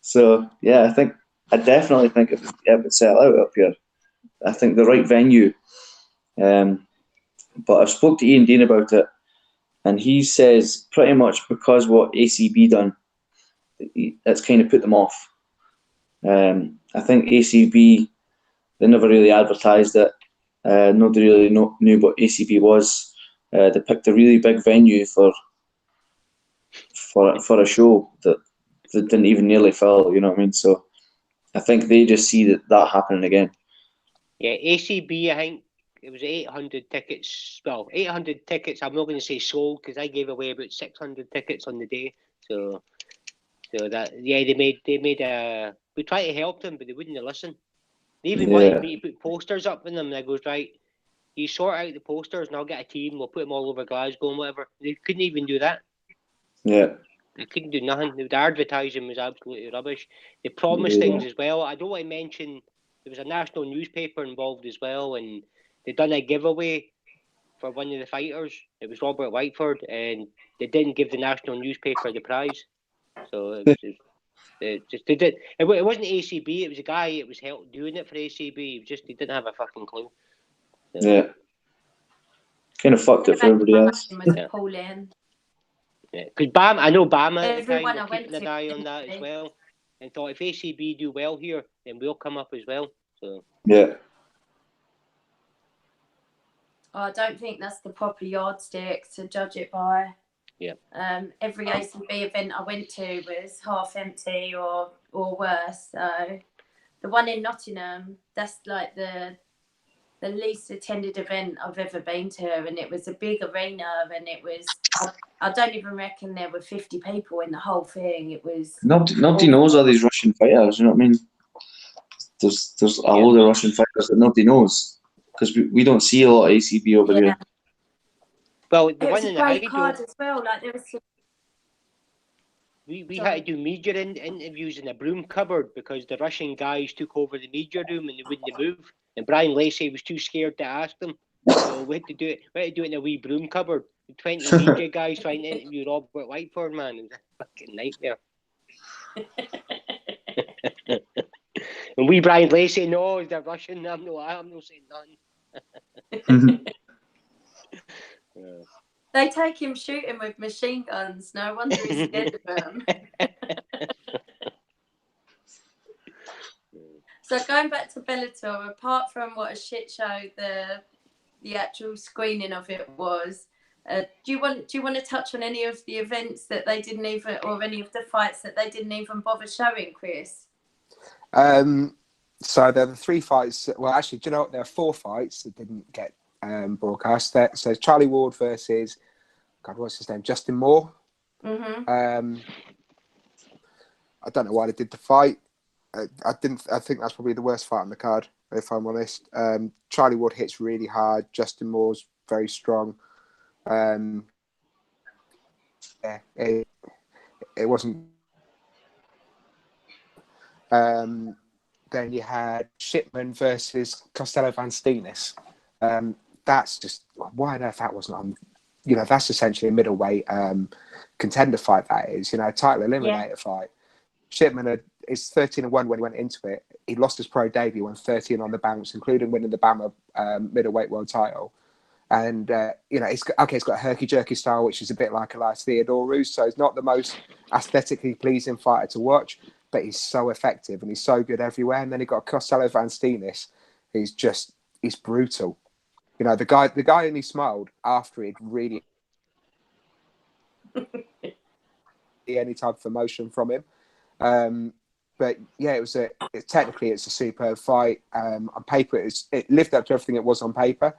Speaker 1: So yeah, I definitely think it would sell out up here. I think the right venue. But I've spoke to Ian Dean about it, and he says pretty much because what ACB done, it's kind of put them off. I think ACB, they never really advertised it. Nobody really knew what ACB was. They picked a really big venue for a show that didn't even nearly fill. You know what I mean? So I think they just see that happening again.
Speaker 3: Yeah, ACB, I think it was 800 tickets. Well, 800 tickets. I'm not going to say sold because I gave away about 600 tickets on the day. So that they made a. We tried to help them, but they wouldn't listen. They even wanted me to put posters up in them. And I goes, right, you sort out the posters and I'll get a team. We'll put them all over Glasgow and whatever. They couldn't even do that.
Speaker 1: Yeah.
Speaker 3: They couldn't do nothing. The advertising was absolutely rubbish. They promised things as well. I don't want to mention there was a national newspaper involved as well, and they done a giveaway for one of the fighters. It was Robert Whiteford, and they didn't give the national newspaper the prize. So it wasn't ACB. It was a guy that was doing it for ACB. He didn't have a fucking clue. So.
Speaker 1: Yeah. Kind of fucked it for everybody else.
Speaker 2: Was appalling.
Speaker 3: Yeah, because I know Bama at the time
Speaker 2: Everyone
Speaker 3: were
Speaker 2: I went
Speaker 3: keeping an
Speaker 2: to,
Speaker 3: eye on that as well, and thought if ACB do well here, then we'll come up as well. So
Speaker 1: yeah.
Speaker 2: I don't think that's the proper yardstick to judge it by.
Speaker 3: Yeah.
Speaker 2: Every ACB event I went to was half empty or worse. So the one in Nottingham, that's like the least attended event I've ever been to, and it was a big arena, and it was. I don't even reckon there were 50 people in the whole thing. It was
Speaker 1: nobody knows all these Russian fighters. You know what I mean? There's a load of Russian fighters that nobody knows because we don't see a lot of ACB over here.
Speaker 3: Well, the one in the
Speaker 2: great card as well. Like there was.
Speaker 3: We had to do media interviews in a broom cupboard because the Russian guys took over the media room and they wouldn't move. And Brian Lacey was too scared to ask them. So we had to do it. We had to do it in a wee broom cupboard. 20 media guys trying to interview Robert Whiteford, man. It was a fucking nightmare. And we Brian Lacey, no, they're Russian. I'm not saying nothing.
Speaker 2: They take him shooting with machine guns. No wonder he's scared of them. So going back to Bellator, apart from what a shit show the actual screening of it was, do you want to touch on any of the events that they didn't even, or any of the fights that they didn't even bother showing, Chris?
Speaker 4: So there are the 3 fights. Well, actually, do you know what? There are 4 fights that didn't get broadcast. So Charlie Ward versus, God, what's his name? Justin Moore.
Speaker 2: Mm-hmm.
Speaker 4: I don't know why they did the fight. I think that's probably the worst fight on the card, if I'm honest. Charlie Ward hits really hard. Justin Moore's very strong. Yeah, it wasn't. Then you had Shipman versus Costello Van Steenis. That's just, why on earth that wasn't on? You know, that's essentially a middleweight contender fight. That is, you know, title eliminator fight. Shipman is 13-1 when he went into it. He lost his pro debut, won 13 on the bounce, including winning the BAMMA middleweight world title. And he's got a herky jerky style, which is a bit like Elias Theodorou. So he's not the most aesthetically pleasing fighter to watch, but he's so effective and he's so good everywhere. And then he got Costello Van Steenis, he's brutal. The guy only smiled after he'd really any type of emotion from him. But yeah, technically it's a superb fight. On paper, it lived up to everything it was on paper.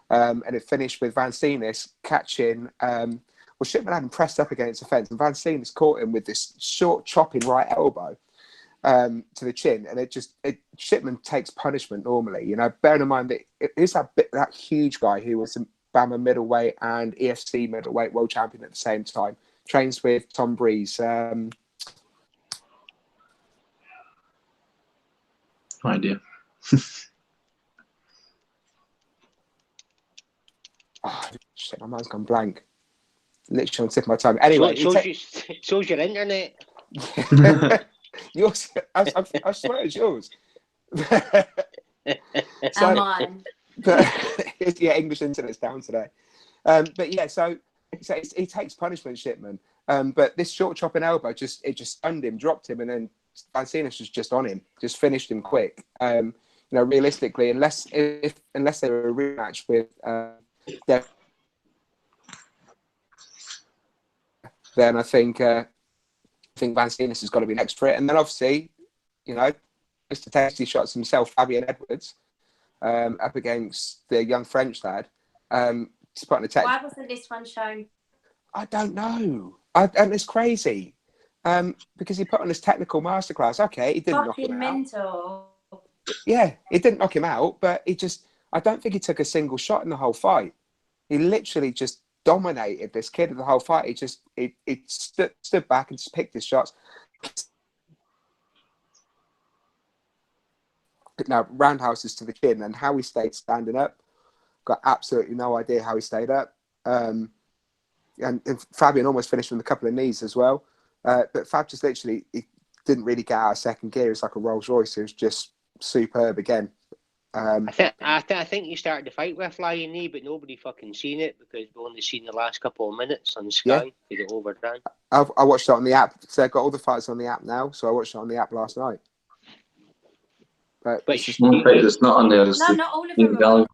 Speaker 4: And it finished with Van Steenis catching. Shipman had him pressed up against the fence, and Van Steenis caught him with this short, chopping right elbow to the chin, and Shipman takes punishment normally. Bearing in mind that it is that huge guy who was a BAMMA middleweight and EFC middleweight world champion at the same time. Trains with Tom Breeze.
Speaker 1: No idea.
Speaker 4: Oh, shit, my mind's gone blank. Literally on the tip of my tongue. Anyway,
Speaker 3: shows your internet.
Speaker 4: Yours, I swear it's yours.
Speaker 2: And mine.
Speaker 4: But yeah, English internet's down today. But yeah, so he takes punishment, Shipman. But this short chopping elbow just stunned him, dropped him, and then Van Steenis was just on him, just finished him quick. Realistically, unless they were a rematch with then I think Van Steenis has got to be next for it. And then obviously, Mr. Tasty shots himself, Fabian Edwards, up against the young French lad. Why
Speaker 2: wasn't this one shown?
Speaker 4: I don't know. And it's crazy. Because he put on his technical masterclass. Okay, he didn't knock him
Speaker 2: mental.
Speaker 4: Out. Yeah, he didn't knock him out, but I don't think he took a single shot in the whole fight. He literally just dominated this kid in the whole fight. He stood back and just picked his shots. Now, roundhouses to the chin, and how he stayed standing up. Got absolutely no idea how he stayed up. And Fabian almost finished with a couple of knees as well. But Fab just literally, he didn't really get out of second gear. It's like a Rolls Royce. It was just superb again.
Speaker 3: I think you started the fight with a flying knee, but nobody fucking seen it because we only seen the last couple of minutes on Sky to get overdone.
Speaker 4: I watched it on the app. So I've got all the fights on the app now. So I watched it on the app last night. But
Speaker 1: it's not on there.
Speaker 2: No, not all of them.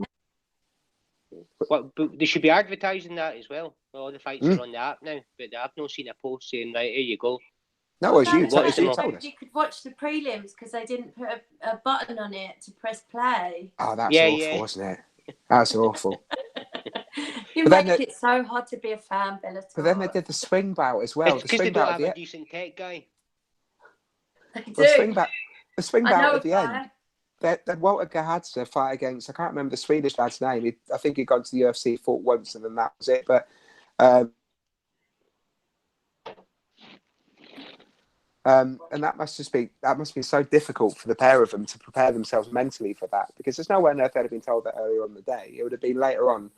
Speaker 3: But they should be advertising that as well. All the fights are on the app now, but I've not seen a post saying, right, here you go.
Speaker 4: No, it was you. What you told us?
Speaker 2: You could watch the prelims because they didn't put a button on it to press play.
Speaker 4: Oh, that's awful, wasn't it? That's awful.
Speaker 2: You make it so hard to be a fan, Bellator.
Speaker 4: But then they did the swing bout as well.
Speaker 3: It's because they don't have a decent tech guy.
Speaker 2: They do.
Speaker 4: The swing bout at the end. That Walter Gahadze fight against, I can't remember the Swedish lad's name. I think he'd gone to the UFC, fought once, and then that was it. But and that must be so difficult for the pair of them to prepare themselves mentally for that, because there's no way on earth they'd have been told that earlier on in the day. It would have been later on,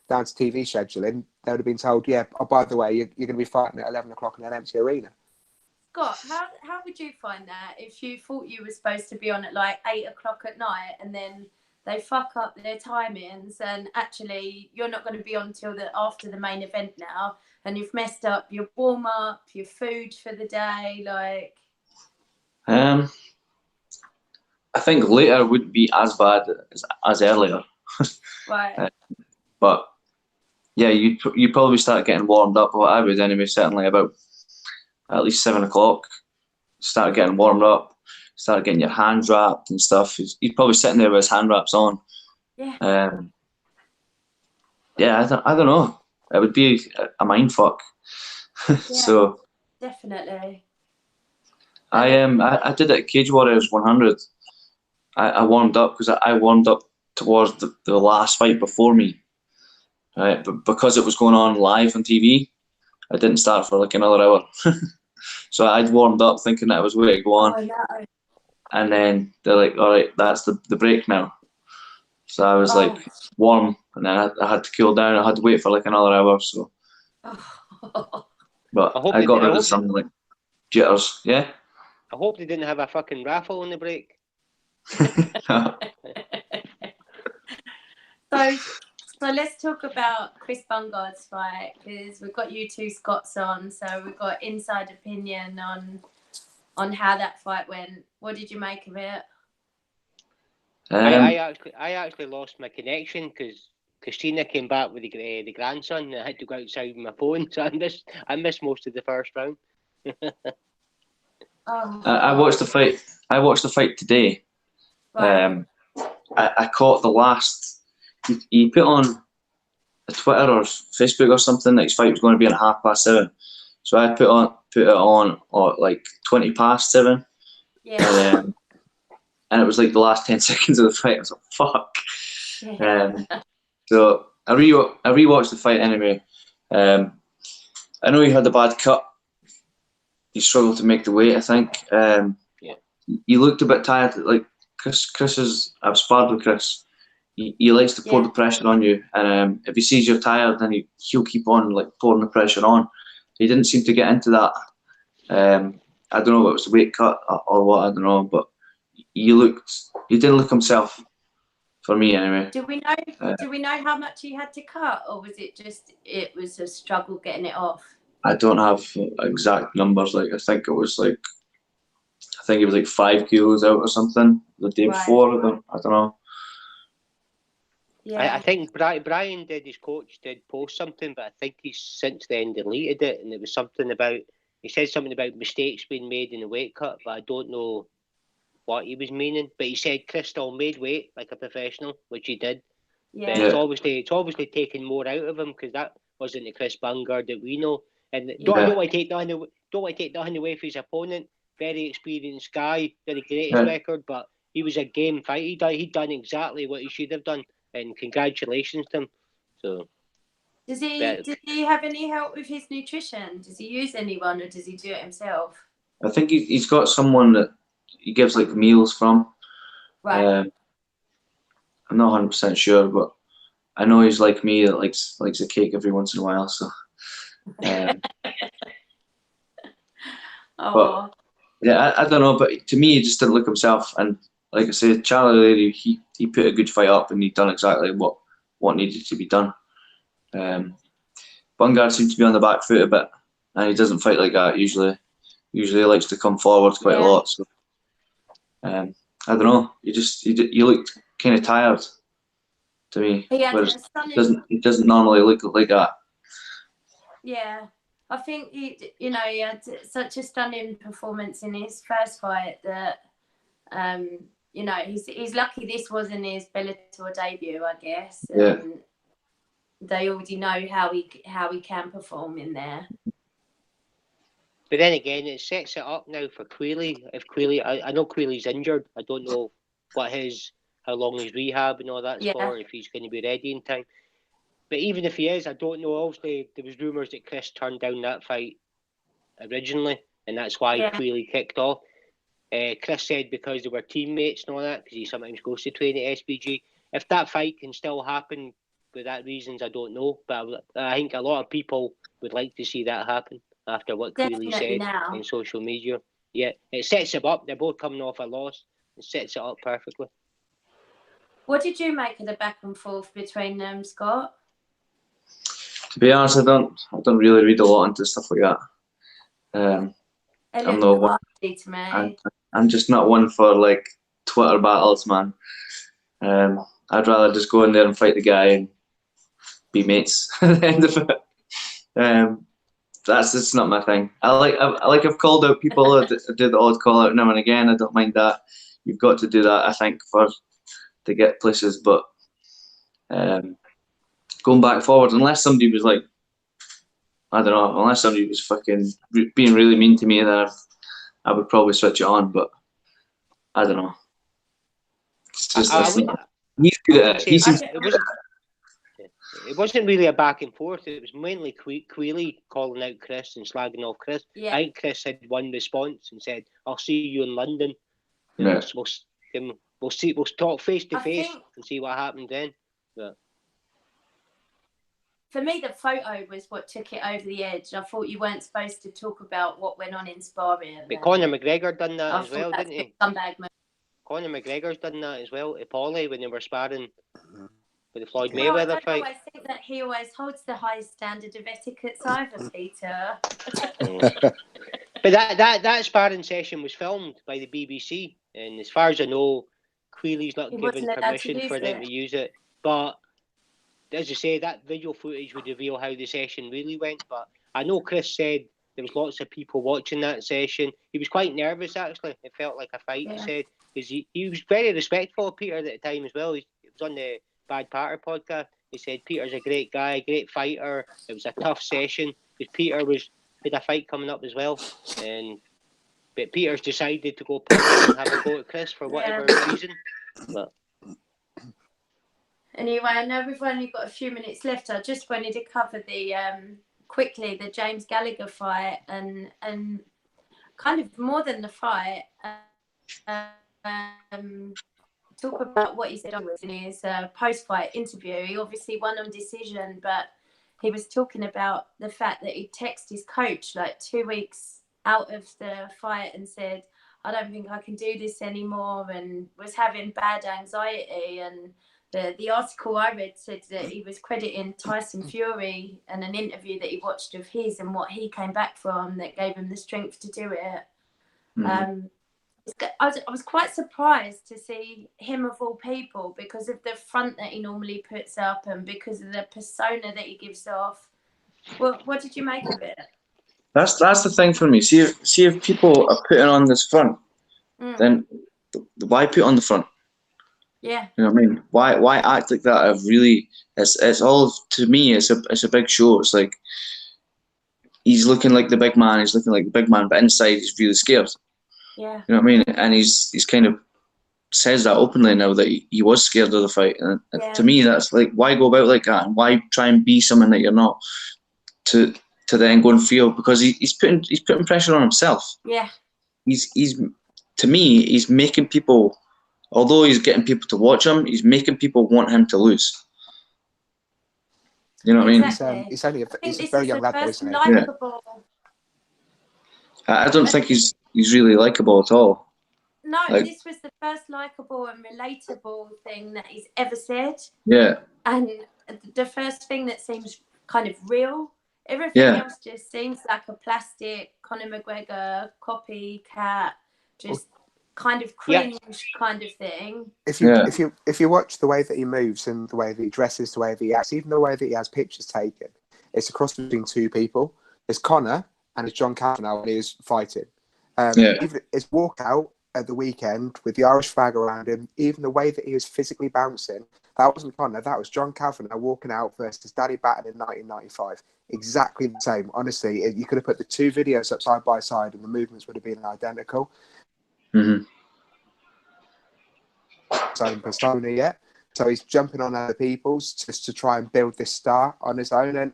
Speaker 4: down to TV scheduling. They would have been told, by the way, you're going to be fighting at 11 o'clock in an empty arena.
Speaker 2: Scott, how would you find that if you thought you were supposed to be on at like 8 o'clock at night and then they fuck up their timings and actually you're not going to be on until after the main event now, and you've messed up your warm up, your food for the day, like?
Speaker 1: I think later wouldn't be as bad as earlier.
Speaker 2: Right.
Speaker 1: But yeah, you probably start getting warmed up. Well, I would anyway. Certainly about at least 7 o'clock. Start getting warmed up. Start getting your hands wrapped and stuff. He's probably sitting there with his hand wraps on.
Speaker 2: Yeah.
Speaker 1: I don't know. It would be a mind fuck.
Speaker 2: Yeah,
Speaker 1: so
Speaker 2: definitely.
Speaker 1: I did it at Cage Warriors 100. I warmed up because I warmed up towards the last fight before me. Right, but because it was going on live on TV, I didn't start for like another hour. So I'd warmed up thinking that I was way to go on.
Speaker 2: Oh, no.
Speaker 1: And then they're like, all right, that's the break now. So I was like warm, and then I had to cool down. I had to wait for like another hour. So, but I got rid of some like jitters. Yeah.
Speaker 3: I hope they didn't have a fucking raffle on the break.
Speaker 2: So let's talk about Chris Bungard's fight, because we've got you two Scots on, so we've got inside opinion on how that fight went. What did you make of it?
Speaker 3: I actually lost my connection because Christina came back with the grandson, and I had to go outside with my phone, so I missed most of the first round.
Speaker 1: I watched the fight. I watched the fight today.
Speaker 2: Right.
Speaker 1: I caught the last. He put on a Twitter or Facebook or something that his fight was going to be at 7:30. So I put it on at like 7:20.
Speaker 2: Yeah.
Speaker 1: And it was like the last 10 seconds of the fight. I was like, fuck. So I rewatched the fight anyway. I know he had a bad cut. He struggled to make the weight, I think. He looked a bit tired. Like I've sparred with Chris. He likes to pour the pressure on you, and if he sees you're tired, then he'll keep on like pouring the pressure on. He didn't seem to get into that. I don't know if it was the weight cut or what. I don't know, but he didn't look himself. For me, anyway.
Speaker 2: Do we know how much he had to cut, or was it was a struggle getting it off?
Speaker 1: I don't have exact numbers. Like I think it was like 5 kilos out or something the day before. I don't know.
Speaker 3: Yeah. I think Brian his coach did post something, but I think he's since then deleted it, and it was something about, he said something about mistakes being made in the weight cut, but I don't know what he was meaning. But he said Chris still made weight like a professional, which he did.
Speaker 2: Yeah.
Speaker 3: But it's obviously taken more out of him, because that wasn't the Chris Bungard that we know. And I don't want to take nothing away from his opponent. Very experienced guy, very great record, but he was a game fight. He'd done exactly what he should have done, and congratulations to him. So,
Speaker 2: does he have any help with his nutrition? Does he use anyone, or does he do it himself?
Speaker 1: I think he's got someone that he gives like meals from.
Speaker 2: Right.
Speaker 1: I'm not 100% sure, but I know he's like me that likes a cake every once in a while. So, but yeah, I don't know. But to me, he just didn't look himself. And like I said, Charlie Lady, he put a good fight up, and he'd done exactly what needed to be done. Bungard seemed to be on the back foot a bit, and he doesn't fight like that usually. Usually, he likes to come forward quite a lot. So, I don't know. He looked kind of tired to me. He doesn't normally look like that. Yeah,
Speaker 2: I think he had such a stunning performance in his first fight that he's lucky this wasn't his Bellator debut, I guess.
Speaker 1: Yeah.
Speaker 2: They already know how he can perform in there.
Speaker 3: But then again, it sets it up now for Quealy. If Quealy, I know Quealy's injured. I don't know how long his rehab and all that's for, if he's going to be ready in time. But even if he is, I don't know. Obviously, there was rumours that Chris turned down that fight originally, and that's why Quealy kicked off. Chris said because they were teammates and all that, because he sometimes goes to train at SBG. If that fight can still happen for that reasons, I don't know. But I think a lot of people would like to see that happen after what Quealy said in social media. Yeah, it sets them up. They're both coming off a loss. It sets it up perfectly.
Speaker 2: What did you make of the back and forth between them, Scott?
Speaker 1: To be honest, I don't really read a lot into stuff like that. I'm not one.
Speaker 2: To me.
Speaker 1: I'm just not one for like Twitter battles, man. I'd rather just go in there and fight the guy and be mates at the end of it. That's just not my thing. I've called out people. I do the odd call out now and again. I don't mind that. You've got to do that, I think, to get places. But going back forward, unless somebody was like, I don't know, unless somebody was fucking being really mean to me, then I would probably switch it on. But I don't know. It's just he's good at it.
Speaker 3: It wasn't really a back and forth. It was mainly Quealy calling out Chris and slagging off Chris. Yeah. I think Chris had one response and said, "I'll see you in London."
Speaker 1: Yeah.
Speaker 3: We'll see. We'll talk face to face and see what happened then. Yeah.
Speaker 2: for me, the photo was what took it over the edge. I thought you weren't supposed to talk about what went on in sparring.
Speaker 3: But Conor McGregor done that as well, didn't he?
Speaker 2: Scumbag move.
Speaker 3: Conor McGregor's done that as well to Paulie when they were sparring with the Floyd
Speaker 2: Well,
Speaker 3: Mayweather fight.
Speaker 2: I think that he always holds the highest standard of etiquette, either, Peter.
Speaker 3: But that sparring session was filmed by the BBC, and as far as I know, Queeley's not given permission for them to use it. But as I say, that video footage would reveal how the session really went. But I know Chris said there was lots of people watching that session. He was quite nervous, actually. It felt like a fight, he said. Because he was very respectful of Peter at the time as well. He was on the Bad Patter podcast. He said Peter's a great guy, great fighter. It was a tough session because Peter had a fight coming up as well. But Peter's decided to go public and have a go at Chris for whatever reason. But
Speaker 2: anyway, I know we've only got a few minutes left. I just wanted to cover quickly the James Gallagher fight and kind of more than the fight. Talk about what he said in his post-fight interview. He obviously won on decision, but he was talking about the fact that he texted his coach like 2 weeks out of the fight and said, I don't think I can do this anymore, and was having bad anxiety. And the article I read said that he was crediting Tyson Fury and an interview that he watched of his and what he came back from that gave him the strength to do it. Mm-hmm. I was quite surprised to see him of all people because of the front that he normally puts up and because of the persona that he gives off. What did you make of it?
Speaker 1: That's the thing for me. See if people are putting on this front, then why put on the front?
Speaker 2: Yeah.
Speaker 1: You know what I mean? Why act like that? It's all, to me, it's a big show. It's like he's looking like the big man, but inside he's really scared.
Speaker 2: Yeah.
Speaker 1: You know what I mean? And he's kind of says that openly now that he was scared of the fight. And to me, that's like, why go about like that? And why try and be someone that you're not to then go and feel, because he's putting pressure on himself.
Speaker 2: Yeah.
Speaker 1: He's to me, he's making people, although he's getting people to watch him, he's making people want him to lose. You know what
Speaker 2: exactly.
Speaker 1: I mean?
Speaker 4: He's a very young lad, though, isn't he?
Speaker 2: Likeable.
Speaker 1: I don't think he's really likable at all.
Speaker 2: No, this was the first likable and relatable thing that he's ever said.
Speaker 1: Yeah.
Speaker 2: And the first thing that seems kind of real. Everything else just seems like a plastic Conor McGregor copycat, just kind of cringe kind of thing.
Speaker 4: If you watch the way that he moves and the way that he dresses, the way that he acts, even the way that he has pictures taken, it's a cross between two people. It's Conor and it's John Kavanagh when he was fighting. Even his walkout at the weekend with the Irish flag around him, even the way that he was physically bouncing, that wasn't Conor, that was John Kavanagh walking out versus Danny Batten in 1995. Exactly the same. Honestly, you could have put the two videos up side by side and the movements would have been identical.
Speaker 1: Mm-hmm.
Speaker 4: Same persona yet. So he's jumping on other people's just to try and build this star on his own. And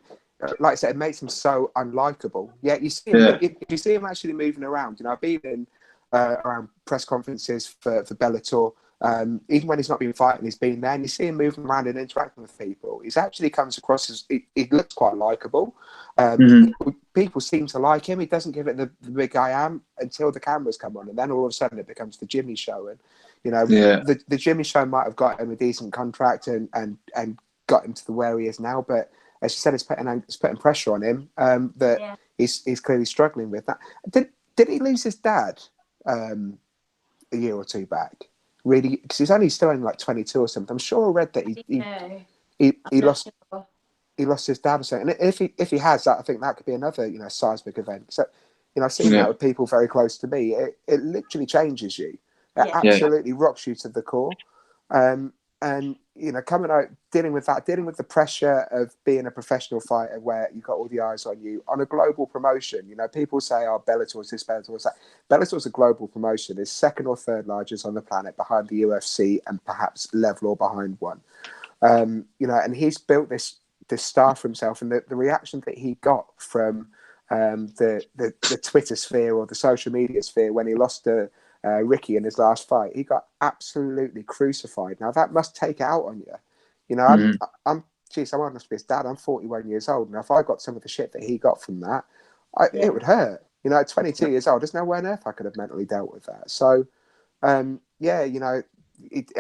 Speaker 4: like I said, it makes him so unlikable. Yet you see him, you see him actually moving around. You know, I've been in around press conferences for Bellator. Even when he's not been fighting, he's been there, and you see him moving around and interacting with people. He actually comes across as he looks quite likable. People seem to like him. He doesn't give it the big I am until the cameras come on, and then all of a sudden it becomes the Jimmy show. And you know, the Jimmy show might have got him a decent contract and got him to where he is now, but as you said, it's putting pressure on him that he's clearly struggling with that. Did he lose his dad a year or two back? Really, because he's only still only like 22 or something. I'm sure I read that he lost his dad or something. And if he has that, I think that could be another seismic event. So I've seen that with people very close to me. It literally changes you. It absolutely rocks you to the core. And coming out, dealing with the pressure of being a professional fighter where you've got all the eyes on you on a global promotion. You know, people say, "Oh, Bellator's this, Bellator's that." Bellator's a global promotion. It's second or third largest on the planet, behind the UFC and perhaps level or behind one. And he's built this star for himself, and the reaction that he got from the Twitter sphere or the social media sphere when he lost to Ricky in his last fight, he got absolutely crucified. Now that must take it out on you. You know, I'm geez, I'm honest with his dad. I'm 41 years old, and if I got some of the shit that he got from that,
Speaker 2: Yeah.
Speaker 4: it would hurt. You know, at 22 years old, there's no way on earth I could have mentally dealt with that. So, yeah, you know,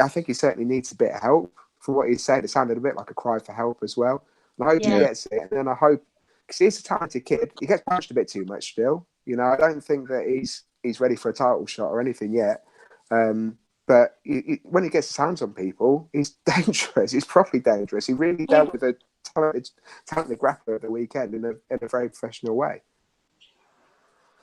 Speaker 4: I think he certainly needs a bit of help. From what he said, it sounded a bit like a cry for help as well. And I hope he gets it. And then I hope, because he's a talented kid, he gets punched a bit too much still. You know, I don't think that he's ready for a title shot or anything yet. But when he gets his hands on people, he's dangerous. He's properly dangerous. He really dealt with a talented grappler at the weekend in a very professional way.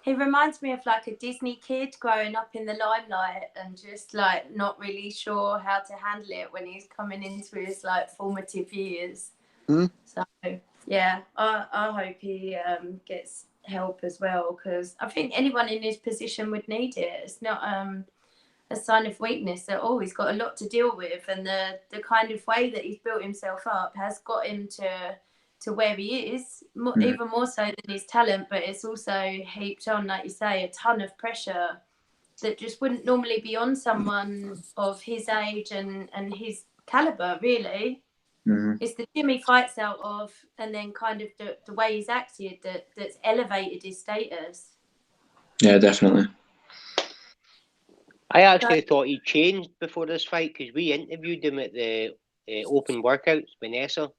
Speaker 2: He reminds me of like a Disney kid growing up in the limelight and just like not really sure how to handle it when he's coming into his like formative years.
Speaker 4: Mm.
Speaker 2: So yeah, I hope he gets help as well, because I think anyone in his position would need it. It's not a sign of weakness at all. He's got a lot to deal with, and the kind of way that he's built himself up has got him to where he is, even more so than his talent, but it's also heaped on, like you say, a ton of pressure that just wouldn't normally be on someone of his age and his caliber, really. Mm-hmm. It's the gym he fights out of, and then kind of the way he's acted that's elevated his status.
Speaker 1: Yeah, definitely.
Speaker 3: I actually thought he changed before this fight, because we interviewed him at the open workouts, Vanessa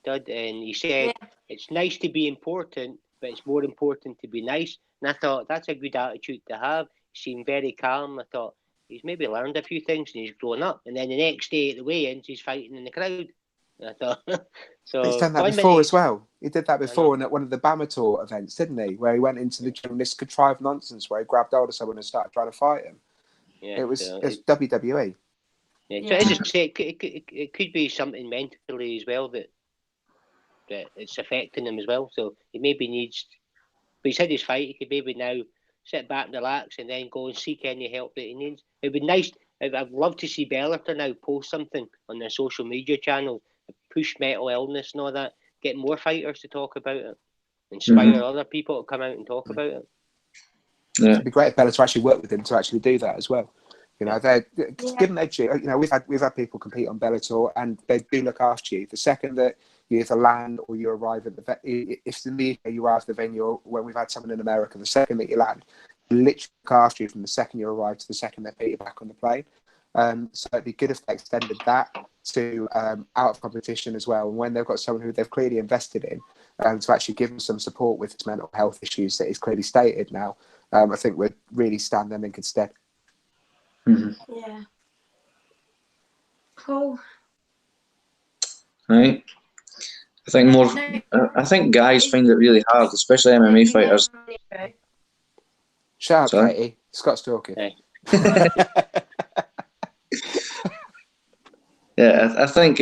Speaker 3: did, and he said it's nice to be important, but it's more important to be nice. And I thought that's a good attitude to have. He seemed very calm. I thought he's maybe learned a few things and he's grown up. And then the next day at the weigh-ins, he's fighting in the crowd. And I thought, so
Speaker 4: he's done that before as well. He did that before at one of the Bama Tour events, didn't he? Where he went into the gym, this contrived nonsense where he grabbed hold of someone and started trying to fight him. Yeah, it was WWE.
Speaker 3: Yeah, so as I say, it could be something mentally as well that it's affecting him as well. So he maybe needs, but he's had his fight, he could maybe now sit back and relax and then go and seek any help that he needs. It would be nice. I'd love to see Bellator now post something on their social media channel, push mental illness and all that, get more fighters to talk about it, inspire other people to come out and talk about it.
Speaker 4: Yeah. It'd be great if Bellator actually worked with him to actually do that as well. You know, they're given their due. You know, we've had people compete on Bellator, and they do look after you. The second that you either land or you arrive at the if in the UK you arrive at the venue, when we've had someone in America, the second that you land, they literally look after you from the second you arrive to the second they put you back on the plane. So it'd be good if they extended that to out of competition as well. And when they've got someone who they've clearly invested in, to actually give them some support with his mental health issues that is clearly stated now, I think would really stand them in good stead.
Speaker 2: Mm-hmm. Yeah. Cool.
Speaker 1: Right. I think guys find it really hard, especially MMA fighters.
Speaker 4: Shut up, Katie. Scott's talking.
Speaker 3: Hey.
Speaker 1: Yeah, I think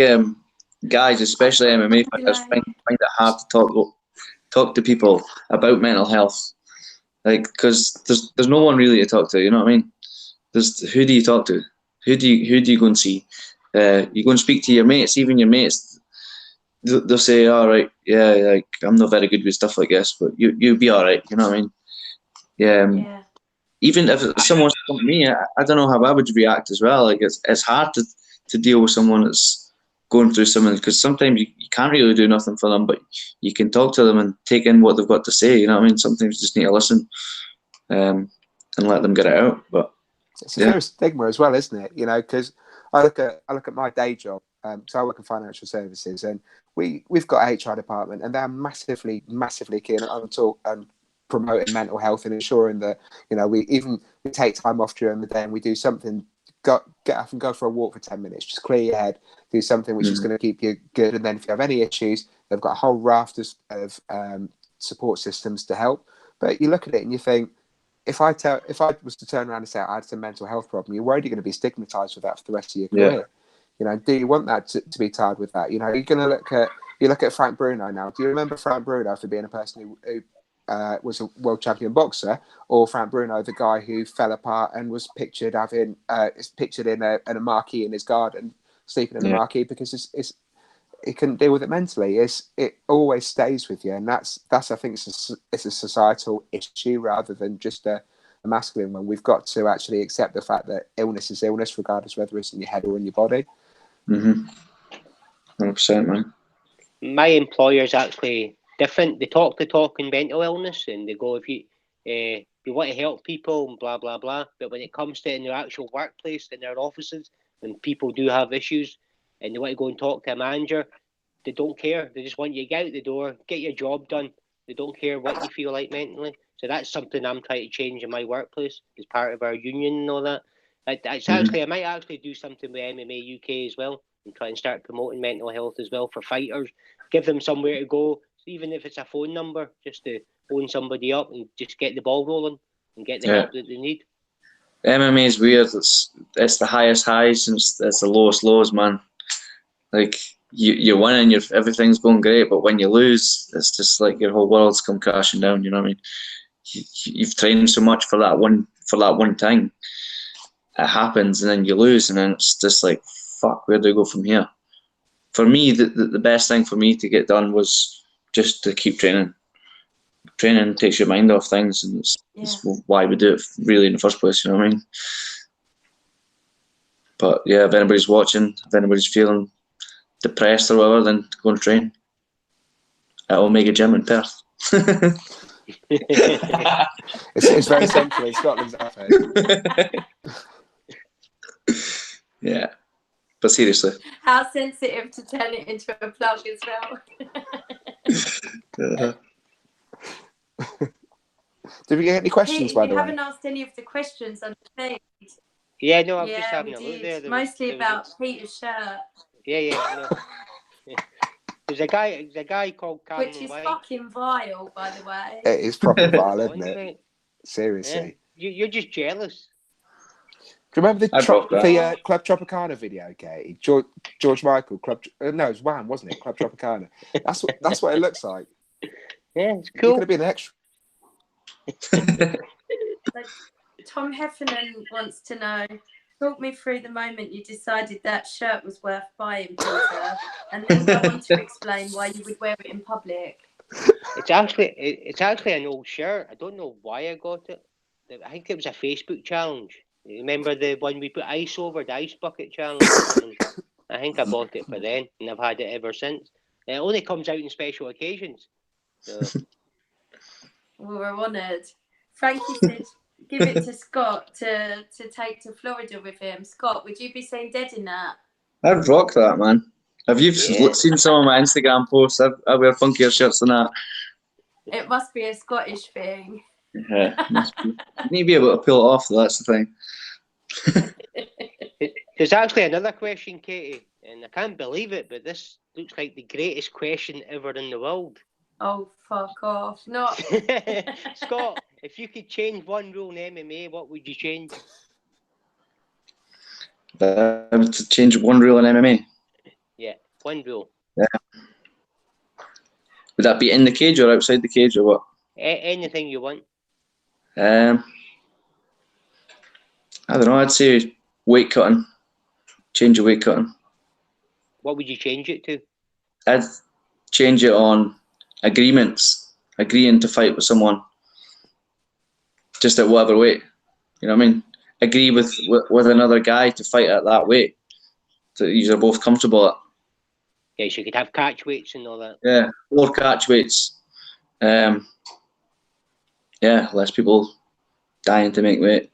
Speaker 1: guys, especially MMA fighters, find it hard to talk to people about mental health, like, because there's no one really to talk to. You know what I mean? Who do you talk to? Who do you go and see? You go and speak to your mates. Even your mates, they'll say, "All right, yeah, like I'm not very good with stuff like this, but you'll be all right." You know what I mean? Yeah. Even if someone's come to me, I don't know how I would react as well. Like it's hard to deal with someone that's going through something, because sometimes you can't really do nothing for them, but you can talk to them and take in what they've got to say. You know what I mean? Sometimes you just need to listen and let them get it out. But
Speaker 4: it's a serious stigma as well, isn't it? You know, because I look at my day job. So I work in financial services, and we've got a HR department, and they're massively keen on promoting mental health and ensuring that, you know, we take time off during the day and we do something. Get up and go for a walk for 10 minutes. Just clear your head. Do something which is going to keep you good. And then if you have any issues, they've got a whole raft of support systems to help. But you look at it and you think, if I was to turn around and say I had some mental health problem, you're worried you're going to be stigmatized with that for the rest of your career. Yeah. You know, do you want that to be tied with that? You know, you're going to look at Frank Bruno now. Do you remember Frank Bruno for being a person who was a world champion boxer, or Frank Bruno, the guy who fell apart and was pictured in a marquee in his garden, sleeping in a marquee because he couldn't deal with it mentally. It always stays with you, and that's I think it's a societal issue rather than just a masculine one. We've got to actually accept the fact that illness is illness, regardless whether it's in your head or in your body.
Speaker 1: 100%, man.
Speaker 3: my employer's actually different. They talk the talk in mental illness, and they go, if you want to help people and blah blah blah, but when it comes to in their actual workplace, in their offices, when people do have issues and they want to go and talk to a manager, they don't care. They just want you to get out the door, get your job done. They don't care what you feel like mentally. So that's something I'm trying to change in my workplace as part of our union and all that. I might actually do something with MMA UK as well and try and start promoting mental health as well for fighters. Give them somewhere to go, even if it's a phone number, just to phone somebody up and just get the ball rolling and get the help that they need.
Speaker 1: MMA is weird. It's the highest highs and it's the lowest lows, man. Like you're winning, everything's going great, but when you lose, it's just like your whole world's come crashing down. You know what I mean? You've trained so much for that one time. It happens, and then you lose, and then it's just like, fuck, where do I go from here? For me, the best thing for me to get done was just to keep training. Training takes your mind off things, and it's why we do it really in the first place. You know what I mean? But yeah, if anybody's watching, if anybody's feeling depressed or whatever, then go and train at Omega Gym in Perth.
Speaker 4: It's very central in Scotland, I think.
Speaker 1: Yeah, but seriously,
Speaker 2: how sensitive to turn it into a plug as well.
Speaker 4: Did we get any questions, by the way?
Speaker 2: You haven't asked any of the questions on the feed.
Speaker 3: Yeah, no, I'm just having a look there.
Speaker 2: Mostly about Peter's shirt.
Speaker 3: Yeah. No. There's a guy called Cameron
Speaker 2: Which is
Speaker 3: White.
Speaker 2: fucking vile, by the way.
Speaker 4: It is proper vile, isn't it? Seriously.
Speaker 3: Yeah. You're just jealous.
Speaker 4: Do you remember the Club Tropicana video, Katie? George Michael, no, it was Wham, wasn't it? Club Tropicana. That's what it looks like.
Speaker 3: Yeah, it's cool.
Speaker 4: You're going to be an extra.
Speaker 2: Like, Tom Heffernan wants to know, talk me through the moment you decided that shirt was worth buying, Peter, and then go on to explain why you would wear it in public.
Speaker 3: It's actually an old shirt. I don't know why I got it. I think it was a Facebook challenge. You remember the one we put ice over, the ice bucket challenge? I think I bought it for then, and I've had it ever since. It only comes out in special occasions. So.
Speaker 2: Well, we're honoured. Frankie said, give it to Scott to take to Florida with him. Scott, would you be seen dead in that?
Speaker 1: I'd rock that, man. Have you seen some of my Instagram posts? I wear funkier shirts than that.
Speaker 2: It must be a Scottish thing.
Speaker 1: Yeah, you need to be able to pull it off, though, that's the thing.
Speaker 3: There's actually another question, Katie, and I can't believe it, but this looks like the greatest question ever in the world.
Speaker 2: Oh, fuck off. Not.
Speaker 3: Scott, if you could change one rule in MMA, what would you change?
Speaker 1: To change one rule in MMA?
Speaker 3: Yeah, one rule.
Speaker 1: Yeah. Would that be in the cage or outside the cage or what?
Speaker 3: Anything you want.
Speaker 1: I don't know, I'd say weight cutting. Change your weight cutting.
Speaker 3: What would you change it to?
Speaker 1: I'd change it on agreements. Agreeing to fight with someone. Just at whatever weight. You know what I mean? Agree with another guy to fight at that weight. So you're both comfortable at.
Speaker 3: Yeah, so you could have catch weights and all that.
Speaker 1: Yeah, more catch weights. Yeah, less people dying to make weight.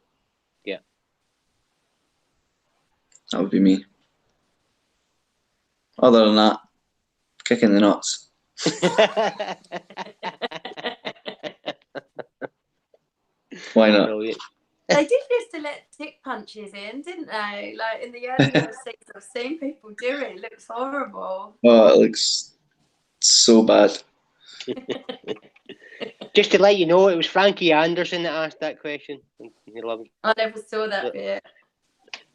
Speaker 3: Yeah.
Speaker 1: That would be me. Other than that, kicking the nuts. Why not?
Speaker 3: Brilliant.
Speaker 2: They did used to let dick punches in, didn't they? Like in the early scenes, I've seen people do it. It looks horrible.
Speaker 1: Oh, it looks so bad.
Speaker 3: Just to let you know, it was Frankie Anderson that asked that question.
Speaker 2: I never saw that bit.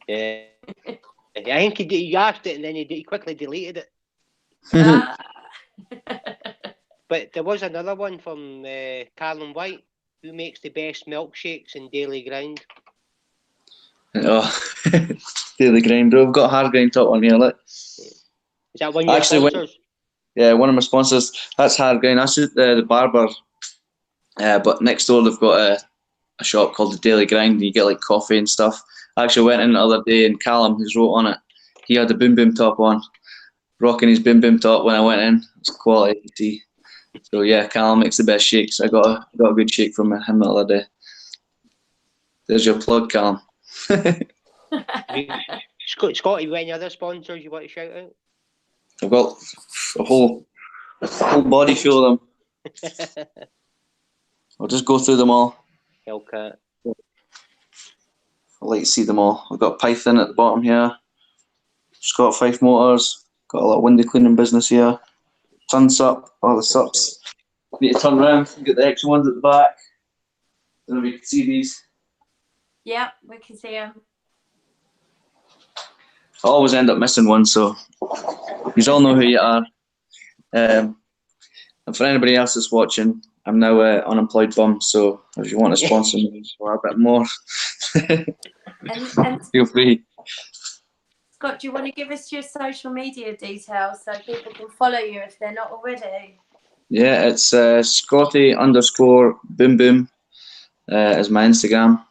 Speaker 3: Yeah. I think he asked it and then he quickly deleted it. But there was another one from Callum White. Who makes the best milkshakes in Daily Grind?
Speaker 1: Oh, Daily Grind, bro. We've got Hard Grind top on here, look.
Speaker 3: Is that one of your sponsors?
Speaker 1: Yeah, one of my sponsors. That's Hard Grind. That's the barber. But next door they've got a shop called the Daily Grind. And you get like coffee and stuff. I actually went in the other day and Callum, who's wrote on it, he had the boom boom top on. rocking his Bim Bim top when I went in. It's quality tea. So yeah, Callum makes the best shakes. I got a good shake from him the other day. There's your plug, Callum.
Speaker 3: Scotty, any other sponsors you want to shout out?
Speaker 1: I've got a whole body full of them. I'll just go through them all.
Speaker 3: Hellcat.
Speaker 1: I'd like to see them all. I've got Python at the bottom here. Scott Fife Motors. Got a lot of window cleaning business here. Sunsup, all the sups. Need to turn around and get the extra ones at the back. Don't know if you can see these.
Speaker 2: Yep, we can see them.
Speaker 1: I always end up missing one, so you all know who you are. And for anybody else that's watching, I'm now an unemployed bum, so if you want to sponsor me for a bit more,
Speaker 2: and
Speaker 1: feel free.
Speaker 2: Scott, do you want to give us your social media details so people can follow you if they're not already?
Speaker 1: Yeah, it's Scotty_boom boom is my Instagram.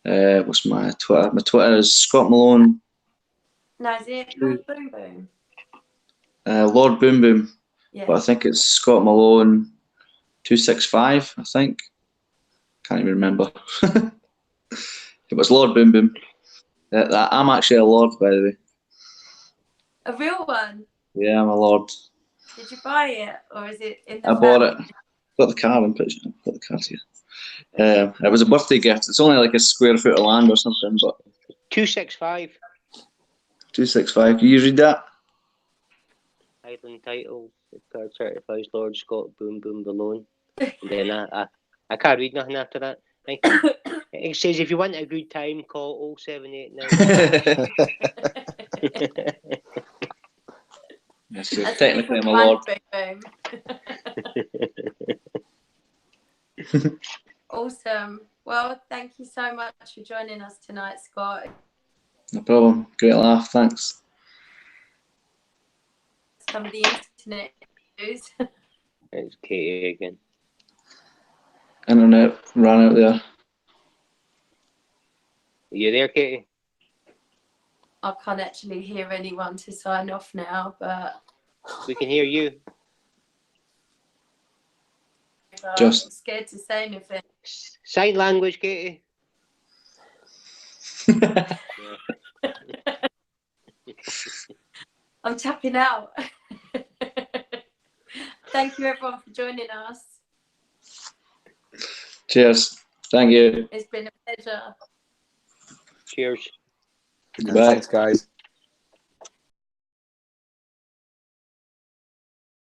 Speaker 1: What's my Twitter? My Twitter is Scott Malone.
Speaker 2: No, is it Lord Boom Boom?
Speaker 1: Lord Boom Boom.
Speaker 2: Yeah.
Speaker 1: But I think it's Scott Malone 265, I think. Can't even remember. It was Lord Boom Boom. I'm actually a Lord, by the way.
Speaker 2: A real one?
Speaker 1: Yeah, I'm a Lord.
Speaker 2: Did you buy it, or is it in the
Speaker 1: I bought it.
Speaker 2: family?
Speaker 1: Got the card and put the card here. It was a birthday gift. It's only like a square foot of land or something, but
Speaker 3: 265.
Speaker 1: 265. Can you read that?
Speaker 3: Island title. The card certifies Lord Scott Boom Boom Malone. And then I can't read nothing after that. It says if you want a good time, call 0789.
Speaker 1: Yes, so technically I'm a Lord.
Speaker 2: Awesome. Well, thank you so much for joining us tonight, Scott.
Speaker 1: No problem. Great laugh. Thanks.
Speaker 2: Some of the internet news.
Speaker 3: It's Katie again.
Speaker 1: Internet ran out there.
Speaker 3: Are you there, Katie?
Speaker 2: I can't actually hear anyone to sign off now, but
Speaker 3: We can hear you.
Speaker 2: I'm scared to say anything.
Speaker 3: Sign language, Katie.
Speaker 2: I'm tapping out. Thank you everyone for joining us.
Speaker 1: Cheers. Thank you.
Speaker 2: It's been a pleasure.
Speaker 3: Cheers.
Speaker 1: Goodbye.
Speaker 4: Thanks, guys.